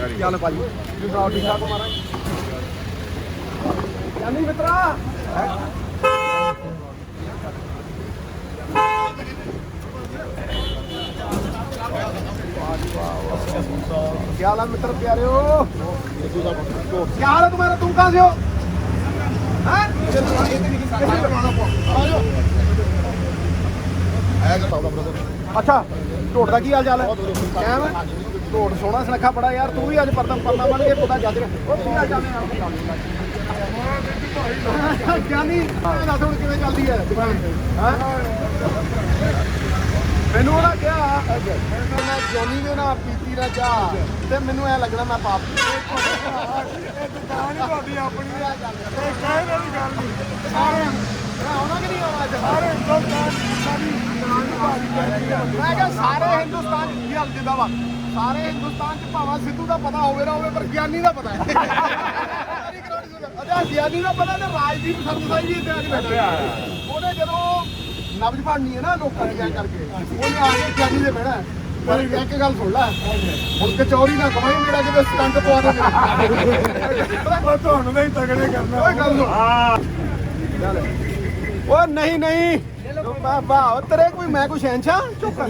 ਚੱਲ ਭਾਜੀ ਸੁਣਾਓ ਠੀਕ ਠਾਕ ਮਾਰਾ ਜਾਨੀ ਮਿੱਤਰਾ क्या हाल है मित्र प्यारे हो क्या हाल है तुम्हारा तुम कहाँ से हो अच्छा ढोट का की हाल चाल है कैम ढोट सोहना सुनखा बड़ा यार तू भी अज परदा बन के पता जज क्या नहीं दस हूँ किवें चलदी है मैनू ना क्या मैं जोनी ने ना पीती ना चाह ते मैनू ऐ लगना मैं पाप दुकान ही भाभी अपनी मैं क्या सारे हिंदुस्तान जिंदाबाद सारे हिंदुस्तान च भावें सिद्धू का पता होवे ना होवे पर ज्ञानी का पता है ज्ञानी का पता तो राजदीप सरदेसाई जी इत्थे बैठे ਉਹਨੇ ਜਦੋਂ ਨਬਜ ਬਣਨੀ ਹੈ ਨਾ ਲੋਕਾਂ ਦੀ ਐ ਕਰਕੇ ਉਹਨੇ ਆ ਕੇ ਗਿਆਨੀ ਦੇ ਬਹਿਣਾ ਪਰ ਇੱਕ ਗੱਲ ਸੁਣ ਲੈ ਹੁਣ ਕਚੌਰੀ ਨਾ ਕਮਾਈ ਮੇਰਾ ਕਿਤੇ ਸਟੰਟ ਪਵਾ ਦੇ ਉਹ ਤੁਹਾਨੂੰ ਨਹੀਂ ਤਗੜੇ ਕਰਨਾ ਓਏ ਗੱਲ ਸੁਣ ਓ ਨਹੀਂ ਨਹੀਂ ਵਾਹ ਤੇਰੇ ਕੋਈ ਮੈਂ ਕੋਈ ਸ਼ਹਿਨशाह ਚੁੱਪ ਕਰ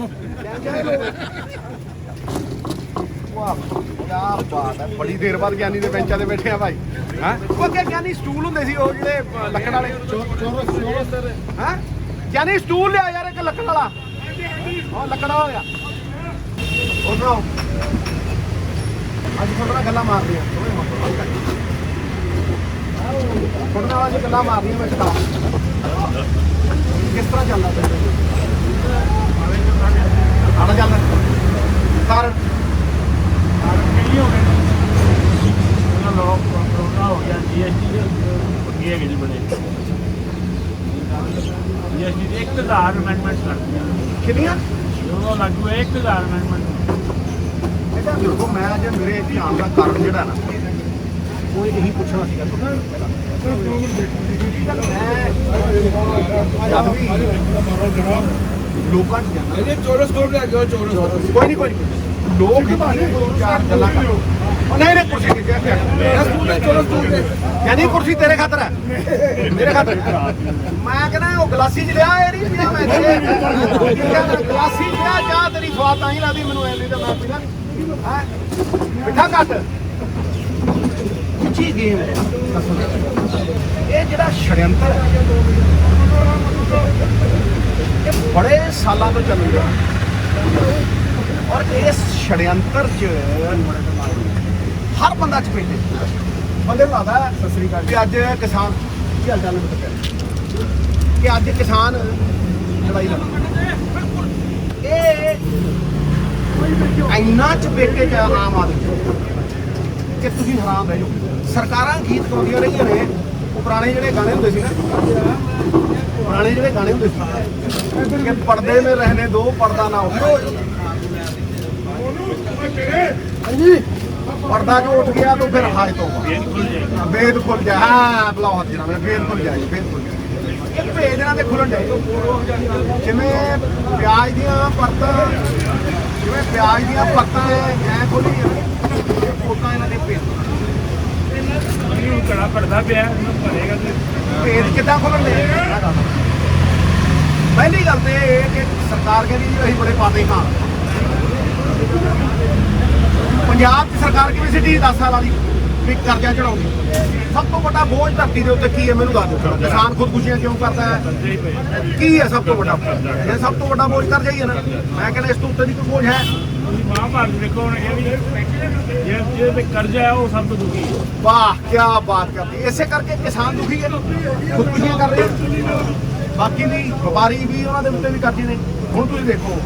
ਵਾਹ ਕੀ ਬਾਤ ਹੈ ਬੜੀ ਦੇਰ ਬਾਅਦ ਗਿਆਨੀ ਦੇ ਬੈਂਚਾਂ ਤੇ ਬੈਠੇ ਆ ਭਾਈ ਹੈ ਉਹ ਅੱਗੇ ਗਿਆਨੀ ਸਟੂਲ ਹੁੰਦੇ ਸੀ ਉਹ ਜਿਹੜੇ ਲੱਕੜ ਵਾਲੇ ਹੈ ਗਿਆਨੀ ਸਟੂਲ ਲਿਆ ਯਾਰ ਇੱਕ ਲੱਕੜ ਵਾਲਾ ਉਹ ਲੱਕੜ ਵਾਲਾ ਹੋਇਆ ਉਹ ਸੁਣਾਓ ਅੱਜ ਤੁਹਾਡੇ ਨਾਲ ਗੱਲਾਂ ਮਾਰਦੀਆਂ ਤੁਹਾਡੇ ਨਾਲ ਅੱਜ ਗੱਲਾਂ ਮਾਰਦੀਆਂ ਮੈਂ ਕਿਹਾ ਕਿਸ ਤਰ੍ਹਾਂ ਚੱਲਦਾ ਪਿਆ ਆੜਾ ਚੱਲਦਾ ਕਾਰਨ ਕਿਹੜੀ ਹੋ ਗਈ ਉਹਨਾਂ ਲੋਕ ਕਰੋਨਾ ਹੋ ਗਿਆ ਜੀਐਸਟੀ ਦੇ ਅੱਗੇ ਹੈਗੇ ਜੀ ਬਣੇ ਜੀਐਸਟੀ ਦੇ 1000 ਅਮੈਂਡਮੈਂਟਸ ਲੱਗੀਆਂ ਕਿੰਨੀਆਂ ਜਦੋਂ ਲੱਗੂ 1000 ਅਮੈਂਡਮੈਂਟ ਇਹਦਾ ਦੇਖੋ ਮੈਂ ਅੱਜ ਮੇਰੇ ਧਿਆਨ ਦਾ ਕਾਰਨ ਜਿਹੜਾ ਨਾ ਉਹ ਇਹੀ ਪੁੱਛਣਾ ਸੀਗਾ ਤੁਹਾਨੂੰ ਲੋਕਾਂ ਚ ਜਾਂਦਾ ਇਹ ਚੋਰਸ ਕੋਲ ਲੈ ਗਿਆ ਚੋਰਸ ਕੋਈ ਨਹੀਂ ਲੋਕ ਚਾਰ ਗੱਲਾਂ ਕਰ ਨਹੀਂ ਨਹੀਂ ਕੁਰਸੀ ਕੀ ਕਹਿੰਦੇ ਚੋਰਸ ਕੋਲ ਯਾਨੀ ਕੁਰਸੀ ਤੇਰੇ ਖਾਤਰ ਹੈ ਮੇਰੇ ਖਾਤਰ ਮੈਂ ਕਹਿੰਦਾ ਉਹ ਗਲਾਸੀ ਚ ਲਿਆ ਇਹ ਨਹੀਂ ਪੀਣਾ ਮੈਂ ਗਲਾਸੀ ਚ ਲਿਆ ਚਾਹ ਤੇਰੀ ਸਵਾਦ ਤਾਂ ਹੀ ਲੱਗਦੀ ਮੈਨੂੰ ਐ ਨਹੀਂ ਤਾਂ ਮੈਂ ਪੀਣਾ ਹੈ ਮਿੱਠਾ ਘੱਟ ਕੀ ਗੇਮ ਹੈ ਇਹ ਜਿਹੜਾ ਛੜਯੰਤਰ ਹੈ ਇਹ ਬੜੇ ਸਾਲਾਂ ਤੋਂ ਚੱਲ ਰਿਹਾ ਔਰ ਇਸ ਛੜਯੰਤਰ 'ਚ ਹਰ ਬੰਦਾ ਚਪੇਟੇ ਬੰਦੇ ਨੂੰ ਆਦਾ ਸਤਿ ਸ੍ਰੀ ਅਕਾਲ ਕਿ ਅੱਜ ਕਿਸਾਨ ਕੀ ਹਾਲ ਚਾਲ ਹੈ ਕਿ ਅੱਜ ਕਿਸਾਨ ਲੜਾਈ ਲੜ ਇਹ ਇੰਨਾ ਚਪੇਟੇ 'ਚ ਆਮ ਆਦਮੀ ਕਿ ਤੁਸੀਂ ਹੈਰਾਨ ਰਹਿ ਜਾਓ ਸਰਕਾਰਾਂ ਗੀਤ ਗਾਉਂਦੀਆਂ ਰਹੀਆਂ ਨੇ ਉਹ ਪੁਰਾਣੇ ਜਿਹੜੇ ਗਾਣੇ ਹੁੰਦੇ ਸੀ ਨਾ ਪੁਰਾਣੇ ਜਿਹੜੇ ਗਾਣੇ ਹੁੰਦੇ ਸੀ ਕਿ ਪਰਦੇ ਮੇ ਰਹਿਣੇ ਦੋ ਪਰਦਾ ਨਾ ਉੱਠੇ ਹਾਂਜੀ पर्दा जो उठ गया तो फिर हाय तो वेद खुल जाए हाँ बुलाओ हाथ जरा वेद खुल जाए वेद खुल जाए एक भेज ना ते खुलन जाए जिवें प्याज दियां परतां जिवें प्याज दियां परतां ऐ खोली पोता इन्हां दे भेज कड़ा पड़दा पिया भरेगा ते भेज किदां खुलन दे पहली गल ते कि सरकार कहदी जी असीं बड़े पाते खां पंजाब की सरकार किवें सिटी 10 साल वाली भी कर्जा चढ़ाउंदी सब तो बड़ा बोझ धरती के उत्ते की है मैनूं दस दो किसान खुदकुशियां क्यों करता है की है सब तो बड़ा ये सब तो बड़ा बोझ कर्जा ही है ना मैं कहना इस तो उत्ते दी कोई बोझ है महाभारत देखो ये कर्जा है वो सब तो दुखी है वाह क्या बात करती इसे करके किसान दुखी है खुदकुशियां कर रहे हैं बाकी भी व्यापारी भी उन्होंने उत्ते भी कर्जे ने हुण तुसीं देखो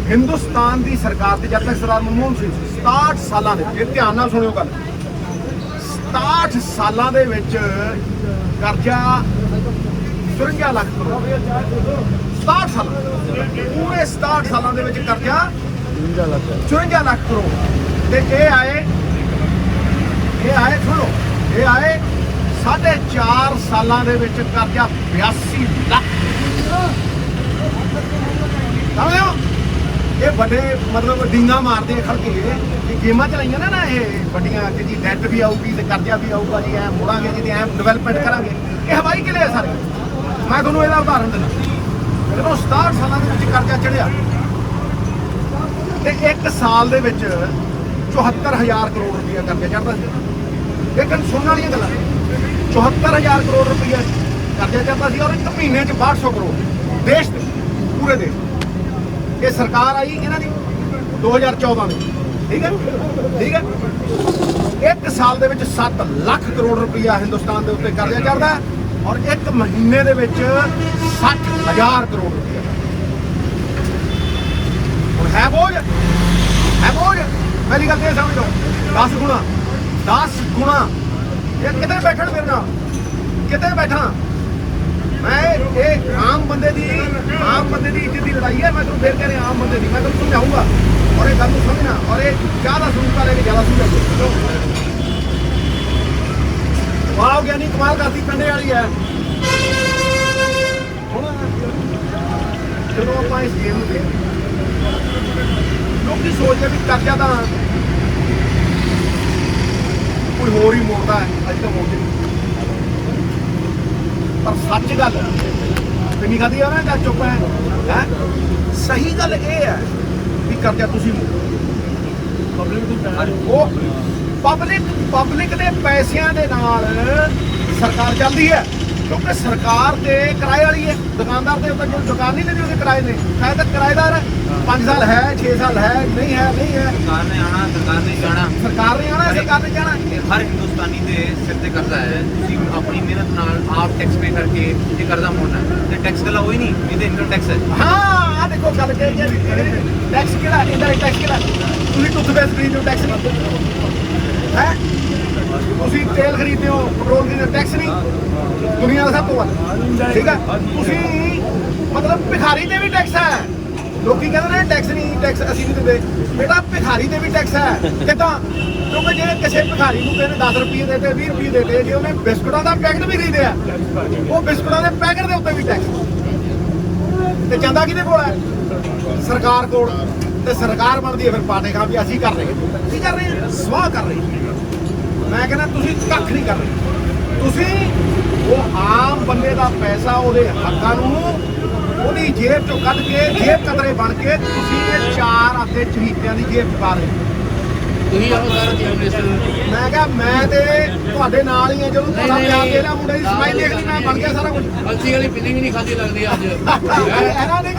हिंदुस्तान की सरकार थी जब तक सरदार मनमोहन सिंह 67 सालों के ध्यान नाल सुनियो गल 67 सालों के कर्जा 54 लाख करोड़ 67 साल पूरे 67 सालों के कर्जा 54 लाख करोड़ ये आए सुनो ये आए 4.5 सालों के कर्जा 82 लाख ਇਹ ਵੱਡੇ ਮਤਲਬ ਡੀਂਗਾ ਮਾਰਦੇ ਆ ਖੜ ਕੇ ਇਹ ਗੇਮਾਂ ਚਲਾਈਆਂ ਨਾ ਇਹ ਵੱਡੀਆਂ ਕਿ ਜੀ ਡੈਟ ਵੀ ਆਊਗੀ ਤੇ ਕਰਜ਼ਾ ਵੀ ਆਊਗਾ ਜੀ ਐ ਮੋੜਾਂਗੇ ਜੀ ਤੇ ਐ ਡਿਵੈਲਪਮੈਂਟ ਕਰਾਂਗੇ। ਇਹ ਹਵਾਈ ਕਿਲੇ ਆ ਸਾਰੇ। ਮੈਂ ਤੁਹਾਨੂੰ ਇਹਦਾ ਉਦਾਹਰਨ ਦਿੰਦਾ, ਜਦੋਂ 67 ਸਾਲਾਂ ਦੇ ਵਿੱਚ ਕਰਜ਼ਾ ਚੜਿਆ ਤੇ 1 ਸਾਲ ਦੇ ਵਿੱਚ 74,000 ਕਰੋੜ ਰੁਪਇਆ ਕਰਜ਼ਾ ਚੜਦਾ ਸੀ। ਲੇਕਿਨ ਸੁਣਨ ਵਾਲੀਆਂ ਗੱਲਾਂ 74,000 ਕਰੋੜ ਰੁਪਇਆ ਕਰਜ਼ਾ ਚੜਦਾ ਸੀ ਔਰ 1 ਮਹੀਨੇ 'ਚ 6200 ਕਰੋੜ ਦੇਸ਼ ਦੇ ਪੂਰੇ ਦੇਸ਼। ਇਹ ਸਰਕਾਰ ਆਈ ਇਹਨਾਂ ਦੀ 2014 ਵਿੱਚ, ਠੀਕ ਹੈ ਠੀਕ ਹੈ। 1 ਸਾਲ ਦੇ ਵਿੱਚ 7 ਲੱਖ ਕਰੋੜ ਰੁਪਇਆ ਹਿੰਦੁਸਤਾਨ ਦੇ ਉੱਤੇ ਕਰਜ਼ਾ ਚੜਦਾ ਔਰ 1 ਮਹੀਨੇ ਦੇ ਵਿੱਚ 60,000 ਕਰੋੜ ਰੁਪਇਆ। ਹੁਣ ਹੈ ਬੋਝ, ਹੈ ਬੋਝ। ਮੇਰੀ ਗੱਲ ਤੇ ਸਮਝ ਲਓ 10 ਗੁਣਾ ਇਹ ਕਿਤੇ ਬੈਠਣ ਮੇਰੇ ਨਾਲ, ਕਿਤੇ ਬੈਠਾ ਮੈਂ। ਇਹ ਆਮ ਬੰਦੇ ਦੀ ਇੱਜ਼ਤ ਦੀ ਲੜਾਈ ਹੈ। ਮੈਂ ਤੁਹਾਨੂੰ ਫੇਰ ਕਹਿ ਰਿਹਾ ਆਮ ਬੰਦੇ ਦੀ, ਮੈਂ ਤੁਹਾਨੂੰ ਸਮਝਾਊਂਗਾ ਔਰ ਇਹ ਗੱਲ ਨੂੰ ਸਮਝਣਾ ਔਰ ਇਹ ਜ਼ਿਆਦਾ ਸੁਣਤਾ ਲੈ ਕੇ ਜ਼ਿਆਦਾ ਸਮਝਾਊਗਾ। ਵਾਹ ਗਿਆਨੀ ਕਮਾਲ ਕਰਦੀ ਕੰਡੇ ਵਾਲੀ ਹੈ। ਹੁਣ ਜਦੋਂ ਆਪਾਂ ਇਸ ਗੇਮ ਨੂੰ ਦੇਖਦੇ ਲੋਕੀ ਸੋਚਦੇ ਵੀ ਕਰਜ਼ਾ ਤਾਂ ਕੋਈ ਹੋਰ ਹੀ ਮੋੜਦਾ ਹੈ, ਅੱਜ ਤਾਂ ਮੋੜਦੇ ਨਹੀਂ। ਪਰ ਸੱਚ ਗੱਲ ਕਿੰਨੀ ਖਾਦੀ ਆ ਨਾ ਚੁੱਪ ਹੈ। ਸਹੀ ਗੱਲ ਇਹ ਹੈ ਵੀ ਕਰਜ਼ਾ ਤੁਸੀਂ ਉਹ ਪਬਲਿਕ ਦੇ ਪੈਸਿਆਂ ਦੇ ਨਾਲ ਸਰਕਾਰ ਚੱਲਦੀ ਹੈ, ਕਿਉਂਕਿ ਸਰਕਾਰ ਤੇ ਕਿਰਾਏ ਵਾਲੀ ਹੈ। ਦੁਕਾਨਦਾਰ ਦੇ ਉੱਤੇ ਜਿਹੜੀ ਦੁਕਾਨ ਨਹੀਂ ਲੈਂਦੀ ਉਹਦੇ ਕਿਰਾਏ ਨੇ, ਸ਼ਾਇਦ ਤੱਕ ਕਿਰਾਏਦਾਰ ਹੈ। 5 ਸਾਲ ਹੈ, 6 ਸਾਲ ਹੈ, ਨਹੀਂ ਹੈ, ਨਹੀਂ ਹੈ। ਸਰਕਾਰ ਨੇ ਆਣਾ, ਸਰਕਾਰ ਨੇ ਜਾਣਾ, ਸਰਕਾਰ ਨੇ ਆਣਾ, ਸਰਕਾਰ ਨੇ ਜਾਣਾ। ਹਰ ਹਿੰਦੁਸਤਾਨੀ ਦੇ ਸਿਰ ਤੇ ਕਰਜ਼ਾ ਹੈ। ਤੁਸੀਂ ਆਪਣੀ ਮਿਹਨਤ ਨਾਲ ਆਪ ਟੈਕਸ ਪੇ ਕਰਕੇ ਇਹ ਕਰਜ਼ਾ ਮੋੜਨਾ ਤੇ ਟੈਕਸ ਗੱਲਾਂ ਹੋਈ ਨਹੀਂ, ਇਹ ਤਾਂ ਇਨਕਮ ਟੈਕਸ ਹੈ। ਹਾਂ ਆ ਦੇਖੋ ਗੱਲ ਕਿ ਟੈਕਸ ਕਿਹੜਾ, ਇਹਦਾ ਟੈਕਸ ਕਿਹੜਾ। ਤੁਸੀਂ ਟੁੱਥਪੇਸਟ ਖਰੀਦਦੇ ਹੋ, ਟੈਕਸ ਨਹੀਂ ਹੈ। ਤੁਸੀਂ ਤੇਲ ਖਰੀਦਦੇ ਹੋ, ਪੈਟਰੋਲ ਖਰੀਦਦੇ ਹੋ, ਟੈਕਸ ਨਹੀਂ। ਦੁਨੀਆ ਦਾ ਸਭ ਤੋਂ ਵੱਧ, ਠੀਕ ਹੈ। ਤੁਸੀਂ ਮਤਲਬ ਭਿਖਾਰੀ ਤੇ ਵੀ ਟੈਕਸ ਹੈ। ਲੋਕੀ ਕਹਿੰਦੇ ਨੇ ਟੈਕਸ ਨਹੀਂ, ਟੈਕਸ ਅਸੀਂ ਨਹੀਂ ਦਿੰਦੇ। ਬੇਟਾ ਭਿਖਾਰੀ ਤੇ ਵੀ ਟੈਕਸ ਹੈ। ਕਿੱਦਾਂ? ਕਿਉਂਕਿ ਜਿਹੜੇ ਕਿਸੇ ਭਿਖਾਰੀ ਨੂੰ ਕਹਿੰਦੇ 10 ਰੁਪਏ ਦੇ ਤੇ 20 ਰੁਪਏ ਦੇ ਤੇ, ਜੇ ਉਹਨੇ ਬਿਸਕੁਟਾਂ ਦਾ ਪੈਕਟ ਵੀ ਖਰੀਦਿਆ ਉਹ ਬਿਸਕੁਟਾਂ ਦੇ ਪੈਕਟ ਦੇ ਉੱਤੇ ਵੀ ਟੈਕਸ। ਤੇ ਜਾਂਦਾ ਕਿਹਦੇ ਕੋਲ ਹੈ? ਸਰਕਾਰ ਕੋਲ। ਤੇ ਸਰਕਾਰ ਬਣਦੀ ਹੈ ਫਿਰ ਪਾਟੇ ਖਾ ਵੀ ਅਸੀਂ ਕਰ ਰਹੇ ਹਾਂ। ਕੀ ਕਰ ਰਹੇ ਹਾਂ? ਸਵਾਹ ਕਰ ਰਹੇ ਹਾਂ। ਮੈਂ ਕਹਿੰਦਾ ਤੁਸੀਂ ਕੱਖ ਨਹੀਂ ਕਰ ਰਹੇ। ਤੁਸੀਂ ਉਹ ਆਮ ਬੰਦੇ ਦਾ ਪੈਸਾ, ਉਹਦੇ ਹੱਕਾਂ ਨੂੰ ਉਹਦੀ ਜੇਬ ਚੋਂ ਕੱਢ ਕੇ ਜੇਬ ਕਤਰੇ ਬਣ ਕੇ ਤੁਸੀਂ ਇਹ 4 ਆਪਣੇ ਚਹੀਤਿਆਂ ਦੀ ਜੇਬ 'ਚ ਪਾ ਰਹੇ। ਤੁਸੀਂ ਆਪ ਸਾਰਾ ਚੀਫ ਮਿਨਿਸਟਰ। ਮੈਂ ਕਿਹਾ ਮੈਂ ਤੇ ਤੁਹਾਡੇ ਨਾਲ ਹੀ ਆ। ਜਦੋਂ ਤੁਹਾਡਾ ਪਿਆਰ ਦੇ ਲਿਆ ਮੁੰਡੇ ਦੀ ਸਮਾਈ ਦੇਖ ਲਈ, ਮੈਂ ਬਣ ਗਿਆ ਸਾਰਾ ਕੁਝ। ਅਲਸੀ ਵਾਲੀ ਪਿੰਨੀ ਵੀ ਨਹੀਂ ਖਾਦੀ ਲੱਗਦੀ ਅੱਜ। ਇਹਨਾਂ ਨੇ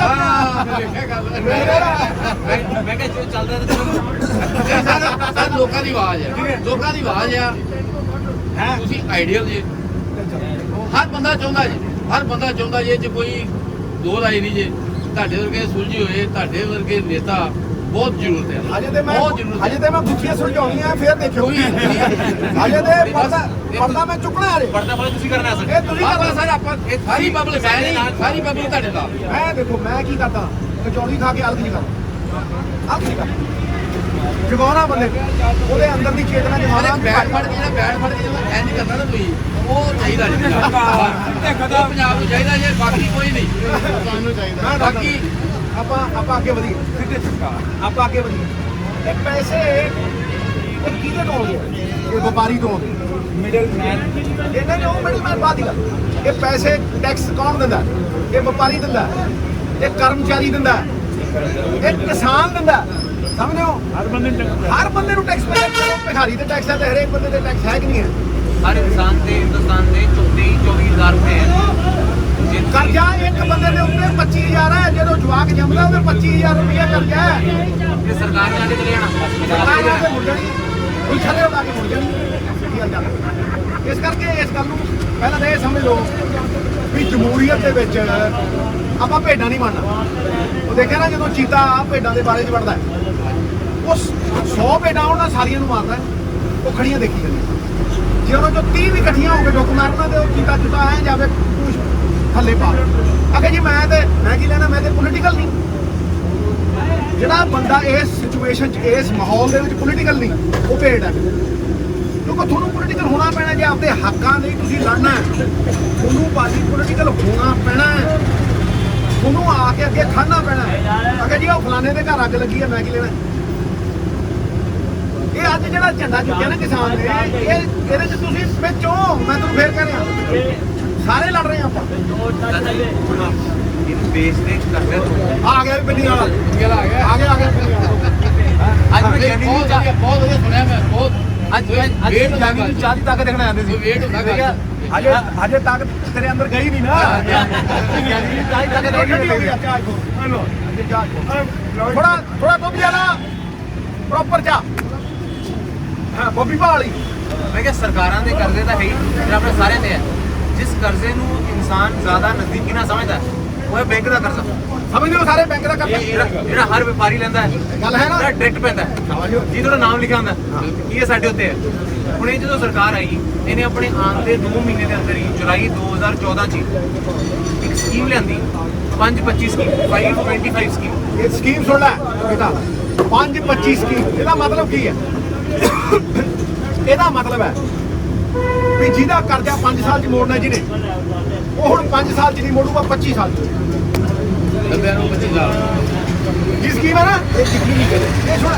ਮੈਂ ਕਿਹਾ ਜੋ ਚੱਲਦਾ ਤਾਂ ਸਰ ਲੋਕਾਂ ਦੀ ਆਵਾਜ਼ ਹੈ, ਲੋਕਾਂ ਦੀ ਆਵਾਜ਼ ਆ। ਤੁਸੀਂ ਆਈਡੀਅਲ ਜੀ, ਹਰ ਬੰਦਾ ਚਾਹੁੰਦਾ ਜੀ, ਹਰ ਬੰਦਾ ਚਾਹੁੰਦਾ ਜੇ ਚ ਕੋਈ ਦੋ ਰਾਏ ਨਹੀਂ ਜੇ। ਤੁਹਾਡੇ ਵਰਗੇ ਸੁਲਝੇ ਹੋਏ, ਤੁਹਾਡੇ ਵਰਗੇ ਨੇਤਾ ਬਹੁਤ ਜ਼ਰੂਰਤ ਹੈ। ਹਜੇ ਤੇ ਮੈਂ ਗੁੱਠੀਆਂ ਸੁਲਝਾਉਣੀਆਂ, ਫਿਰ ਦੇਖਿਓ। ਹਜੇ ਤੇ ਪਰਦਾ ਮੈਂ ਚੁੱਕਣਾ ਹੈ। ਪਰਦਾ ਫਲ ਤੁਸੀਂ ਕਰਨਾ ਸਰ। ਇਹ ਤੁਸੀਂ ਕਰਨਾ ਸਰ। ਆਪਾਂ ਸਾਰੀ ਪਬਲਿਕ, ਮੈਂ ਨਹੀਂ, ਸਾਰੀ ਪਬਲਿਕ ਤੁਹਾਡੇ ਨਾਲ। ਮੈਂ ਦੇਖੋ ਮੈਂ ਕੀ ਕਰਦਾ, ਕਚੌੜੀ ਖਾ ਕੇ ਅਲਗ ਨਹੀਂ ਕਰਦਾ, ਅਲਗ ਨਹੀਂ ਕਰਦਾ। ਜਗਾਉਣਾ ਬੰਦੇ ਉਹਦੇ ਅੰਦਰ ਦੀ ਚੇਤਨਾ ਜਗਾਉਣਾ। ਬੈਟ ਫੜ ਕੇ ਜਿਹੜਾ ਬੈਟ ਫੜ ਕੇ ਜਿਹੜਾ ਐਂ ਨਹੀਂ ਕਰਦਾ ਨਾ ਤੁਸੀਂ, ਉਹ ਚਾਹੀਦਾ ਜੀ ਪੰਜਾਬ। ਉਹ ਪੰਜਾਬ ਨੂੰ ਚਾਹੀਦਾ ਜੇ, ਬਾਕੀ ਕੋਈ ਨਹੀਂ। ਸਾਨੂੰ ਚਾਹੀਦਾ ਬਾਕੀ ਆਪਾਂ ਅੱਗੇ ਵਧੀਏ। ਆਪਾਂ ਅੱਗੇ ਵਧੀਏ। ਇਹ ਪੈਸੇ ਇਹ ਕਿਹਦੇ ਤੋਂ ਆਉਂਦੇ? ਇਹ ਵਪਾਰੀ ਤੋਂ ਆਉਂਦੇ। ਇਹਨਾਂ ਨੇ ਉਹ ਮਿਡਲਮੈਨ ਬਾਅਦ ਦੀ ਗੱਲ। ਇਹ ਪੈਸੇ ਟੈਕਸ ਕੌਣ ਦਿੰਦਾ? ਇਹ ਵਪਾਰੀ ਦਿੰਦਾ, ਇਹ ਕਰਮਚਾਰੀ ਦਿੰਦਾ, ਇਹ ਕਿਸਾਨ ਦਿੰਦਾ। ਸਮਝਦੇ ਹੋ? ਹਰ ਬੰਦੇ ਨੂੰ ਟੈਕਸ ਪੈਂਦਾ। ਚਲੋ ਭਿਖਾਰੀ ਤੇ ਟੈਕਸ ਹੈ ਤੇ ਹਰੇਕ ਬੰਦੇ ਤੇ ਟੈਕਸ ਹੈ ਕਿ ਨਹੀਂ ਹੈ? ਹਰ ਇਨਸਾਨ ਤੇ ਹਿੰਦੁਸਤਾਨ ਦੇ 24,000 ਰੁਪਏ ਹੈ। ਕਰਜ਼ਾ ਇੱਕ ਬੰਦੇ ਦੇ ਉੱਤੇ 25,000 ਹੈ। ਜਦੋਂ ਜਵਾਕ ਜੰਮਦਾ ਉਹਦੇ 25,000 ਰੁਪਏ ਕਰਜ਼ਾ ਹੈ। ਤੇ ਸਰਕਾਰ ਨੇ ਆਗੇ ਚਲੇ ਸਰਕਾਰ ਨੇ ਆ ਜਾਣਾ। ਕੇ ਮੁੜ ਜਾਣੀ, ਕੋਈ ਛੱਲੇ ਉਡਾ ਕੇ ਮੁੜ ਜਾਣੀ। ਇਸ ਕਰਕੇ ਇਸ ਗੱਲ ਨੂੰ ਪਹਿਲਾਂ ਤਾਂ ਇਹ ਸਮਝ ਲਓ ਵੀ ਜਮਹੂਰੀਅਤ ਦੇ ਵਿੱਚ ਆਪਾਂ ਭੇਡਾਂ ਨਹੀਂ ਮੰਨਣਾ। ਉਹ ਦੇਖਿਆ ਨਾ ਜਦੋਂ ਚੀਤਾ ਭੇਡਾਂ ਦੇ ਬਾਰੇ 'ਚ ਵੜਦਾ, ਉਹ 100 ਭੇਡਾਂ ਉਹਨਾਂ ਸਾਰੀਆਂ ਨੂੰ ਮਾਰਦਾ, ਉਹ ਖੜੀਆਂ ਦੇਖੀ ਜਾਂਦੀਆਂ। ਜੇ ਉਹਨਾਂ ਚੋਂ 30 ਵੀ ਇਕੱਠੀਆਂ ਹੋ ਕੇ ਡੁੱਕ ਮਾਰਨਾ ਤੇ ਉਹ ਚੀਤਾ ਚੁਤਾ ਐ ਜਾਵੇ ਥੱਲੇ ਪਾ। ਅਗੇ ਜੀ ਮੈਂ ਕੀ ਲੈਣਾ, ਮੈਂ ਤੇ ਪੋਲੀਟੀਕਲ ਨਹੀਂ। ਜਿਹੜਾ ਬੰਦਾ ਇਸ ਸਿਚੁਏਸ਼ਨ 'ਚ, ਇਸ ਮਾਹੌਲ ਦੇ ਵਿੱਚ ਪੋਲੀਟੀਕਲ ਨਹੀਂ, ਉਹ ਭੇਡ ਹੈ। ਕਿਉਂਕਿ ਤੁਹਾਨੂੰ ਪੋਲੀਟੀਕਲ ਹੋਣਾ ਪੈਣਾ। ਜੇ ਆਪਦੇ ਹੱਕਾਂ ਲਈ ਤੁਸੀਂ ਲੜਨਾ, ਤੁਹਾਨੂੰ ਬਾਜੀ ਪੋਲੀਟੀਕਲ ਹੋਣਾ ਪੈਣਾ। ਤੁਹਾਨੂੰ ਆ ਕੇ ਅੱਗੇ ਖਾਣਾ ਪੈਣਾ ਅਗਰ ਜੀ ਉਹ ਫਲਾਣੇ ਦੇ ਘਰ ਅੱਗ ਲੱਗੀ ਹੈ ਮੈਂ ਕੀ ਲੈਣਾ ਇਹ ਅੱਜ ਜਿਹੜਾ ਝੰਡਾ ਚੁੱਕਿਆ ਨਾ ਕਿਸਾਨ ਨੇ ਇਹਦੇ 'ਚ ਤੁਸੀਂ ਵਿੱਚ ਹੋ ਮੈਂ ਤੁਹਾਨੂੰ ਫੇਰ ਕਹਿ ਰਿਹਾ ਸਾਰੇ ਲੜ ਰਹੇ ਆਪਾਂ ਇਹਨੂੰ ਵੇਚਦੇ ਕਰਦੇ ਆ ਗਿਆ ਵੀ ਪਿੰਡੀ ਵਾਲਾ ਆ ਗਿਆ ਪਿੰਡੀ ਵਾਲਾ ਅੱਜ ਮੈਂ ਗਿਆਨੀ ਨੂੰ ਬਹੁਤ ਵਧੀਆ ਸੁਣਿਆ ਮੈਂ ਬਹੁਤ ਅੱਜ ਗਿਆਨੀ ਨੂੰ ਚਾਹ ਦੀ ਤਾਕਤ ਦੇਖਣਾ ਆਉਂਦੇ ਸੀ ਵੇਟ ਹੁੰਦਾ ਹਜੇ ਤੱਕ ਤੇਰੇ ਅੰਦਰ ਗਈ ਨਹੀਂ ਨਾ ਗਿਆਨੀ ਨੂੰ ਚਾਹ ਦੀ ਤਾਕਤ ਦੇਖਣੀ ਥੋੜਾ ਦੁੱਧ ਜਾਣਾ ਪ੍ਰੋਪਰ ਚਾ ਹਾਂ ਬੋਬੀ ਵਾਲੀ ਮੈਂ ਕਿਹਾ ਸਰਕਾਰਾਂ ਦੇ ਕਰਜ਼ੇ ਤਾਂ ਹੈ ਹੀ ਜਿਹੜਾ ਆਪਣੇ ਸਾਰਿਆਂ ਦੇ ਹੈ ਜਿਸ ਕਰਜ਼ੇ ਨੂੰ ਇਨਸਾਨ ਜ਼ਿਆਦਾ ਨਜ਼ਦੀਕੀ ਨਾਲ ਸਮਝਦਾ ਉਹ ਹੈ ਬੈਂਕ ਦਾ ਕਰਜ਼ਾ ਸਮਝਦੇ ਹੋ ਸਾਰੇ ਬੈਂਕ ਦਾ ਕਰਜ਼ਾ ਜਿਹੜਾ ਹਰ ਵਪਾਰੀ ਲੈਂਦਾ ਹੈ ਗੱਲ ਹੈ ਨਾ ਡਾਇਰੈਕਟ ਪੈਂਦਾ ਜੀ ਤੁਹਾਡਾ ਨਾਮ ਲਿਖਿਆ ਹੁੰਦਾ ਕੀ ਇਹ ਸਾਡੇ ਉੱਤੇ ਹੈ ਹੁਣ ਇਹ ਜਦੋਂ ਸਰਕਾਰ ਆਈ ਇਹਨੇ ਆਪਣੇ ਆਉਣ ਦੇ 2 ਮਹੀਨੇ ਦੇ ਅੰਦਰ ਹੀ ਜੁਲਾਈ 2014 ਚ ਇੱਕ ਸਕੀਮ ਲਿਆਂਦੀ 525 ਸਕੀਮ 525 ਸਕੀਮ ਇਹ ਸਕੀਮ ਸੁਣ ਲੈ ਬੇਟਾ 525 ਸਕੀਮ ਇਹਦਾ ਮਤਲਬ ਕੀ ਹੈ ਇਹਦਾ ਮਤਲਬ ਹੈ ਵੀ ਜਿਹਦਾ ਕਰਜ਼ਾ 5 ਸਾਲ ਚ ਮੋੜਨਾ ਜਿਹਨੇ ਉਹ ਹੁਣ 5 ਸਾਲ ਚ ਨਹੀਂ ਮੋੜੂਗਾ 25 ਸਾਲ ਚ ਲੱਭਿਆ ਨੂੰ 25 ਸਾਲ ਜੀ ਸਕੀਮ ਹੈ ਨਾ ਇਹ ਦਿਖੀ ਨਹੀਂ ਕਦੇ ਇਹ ਸੁਣ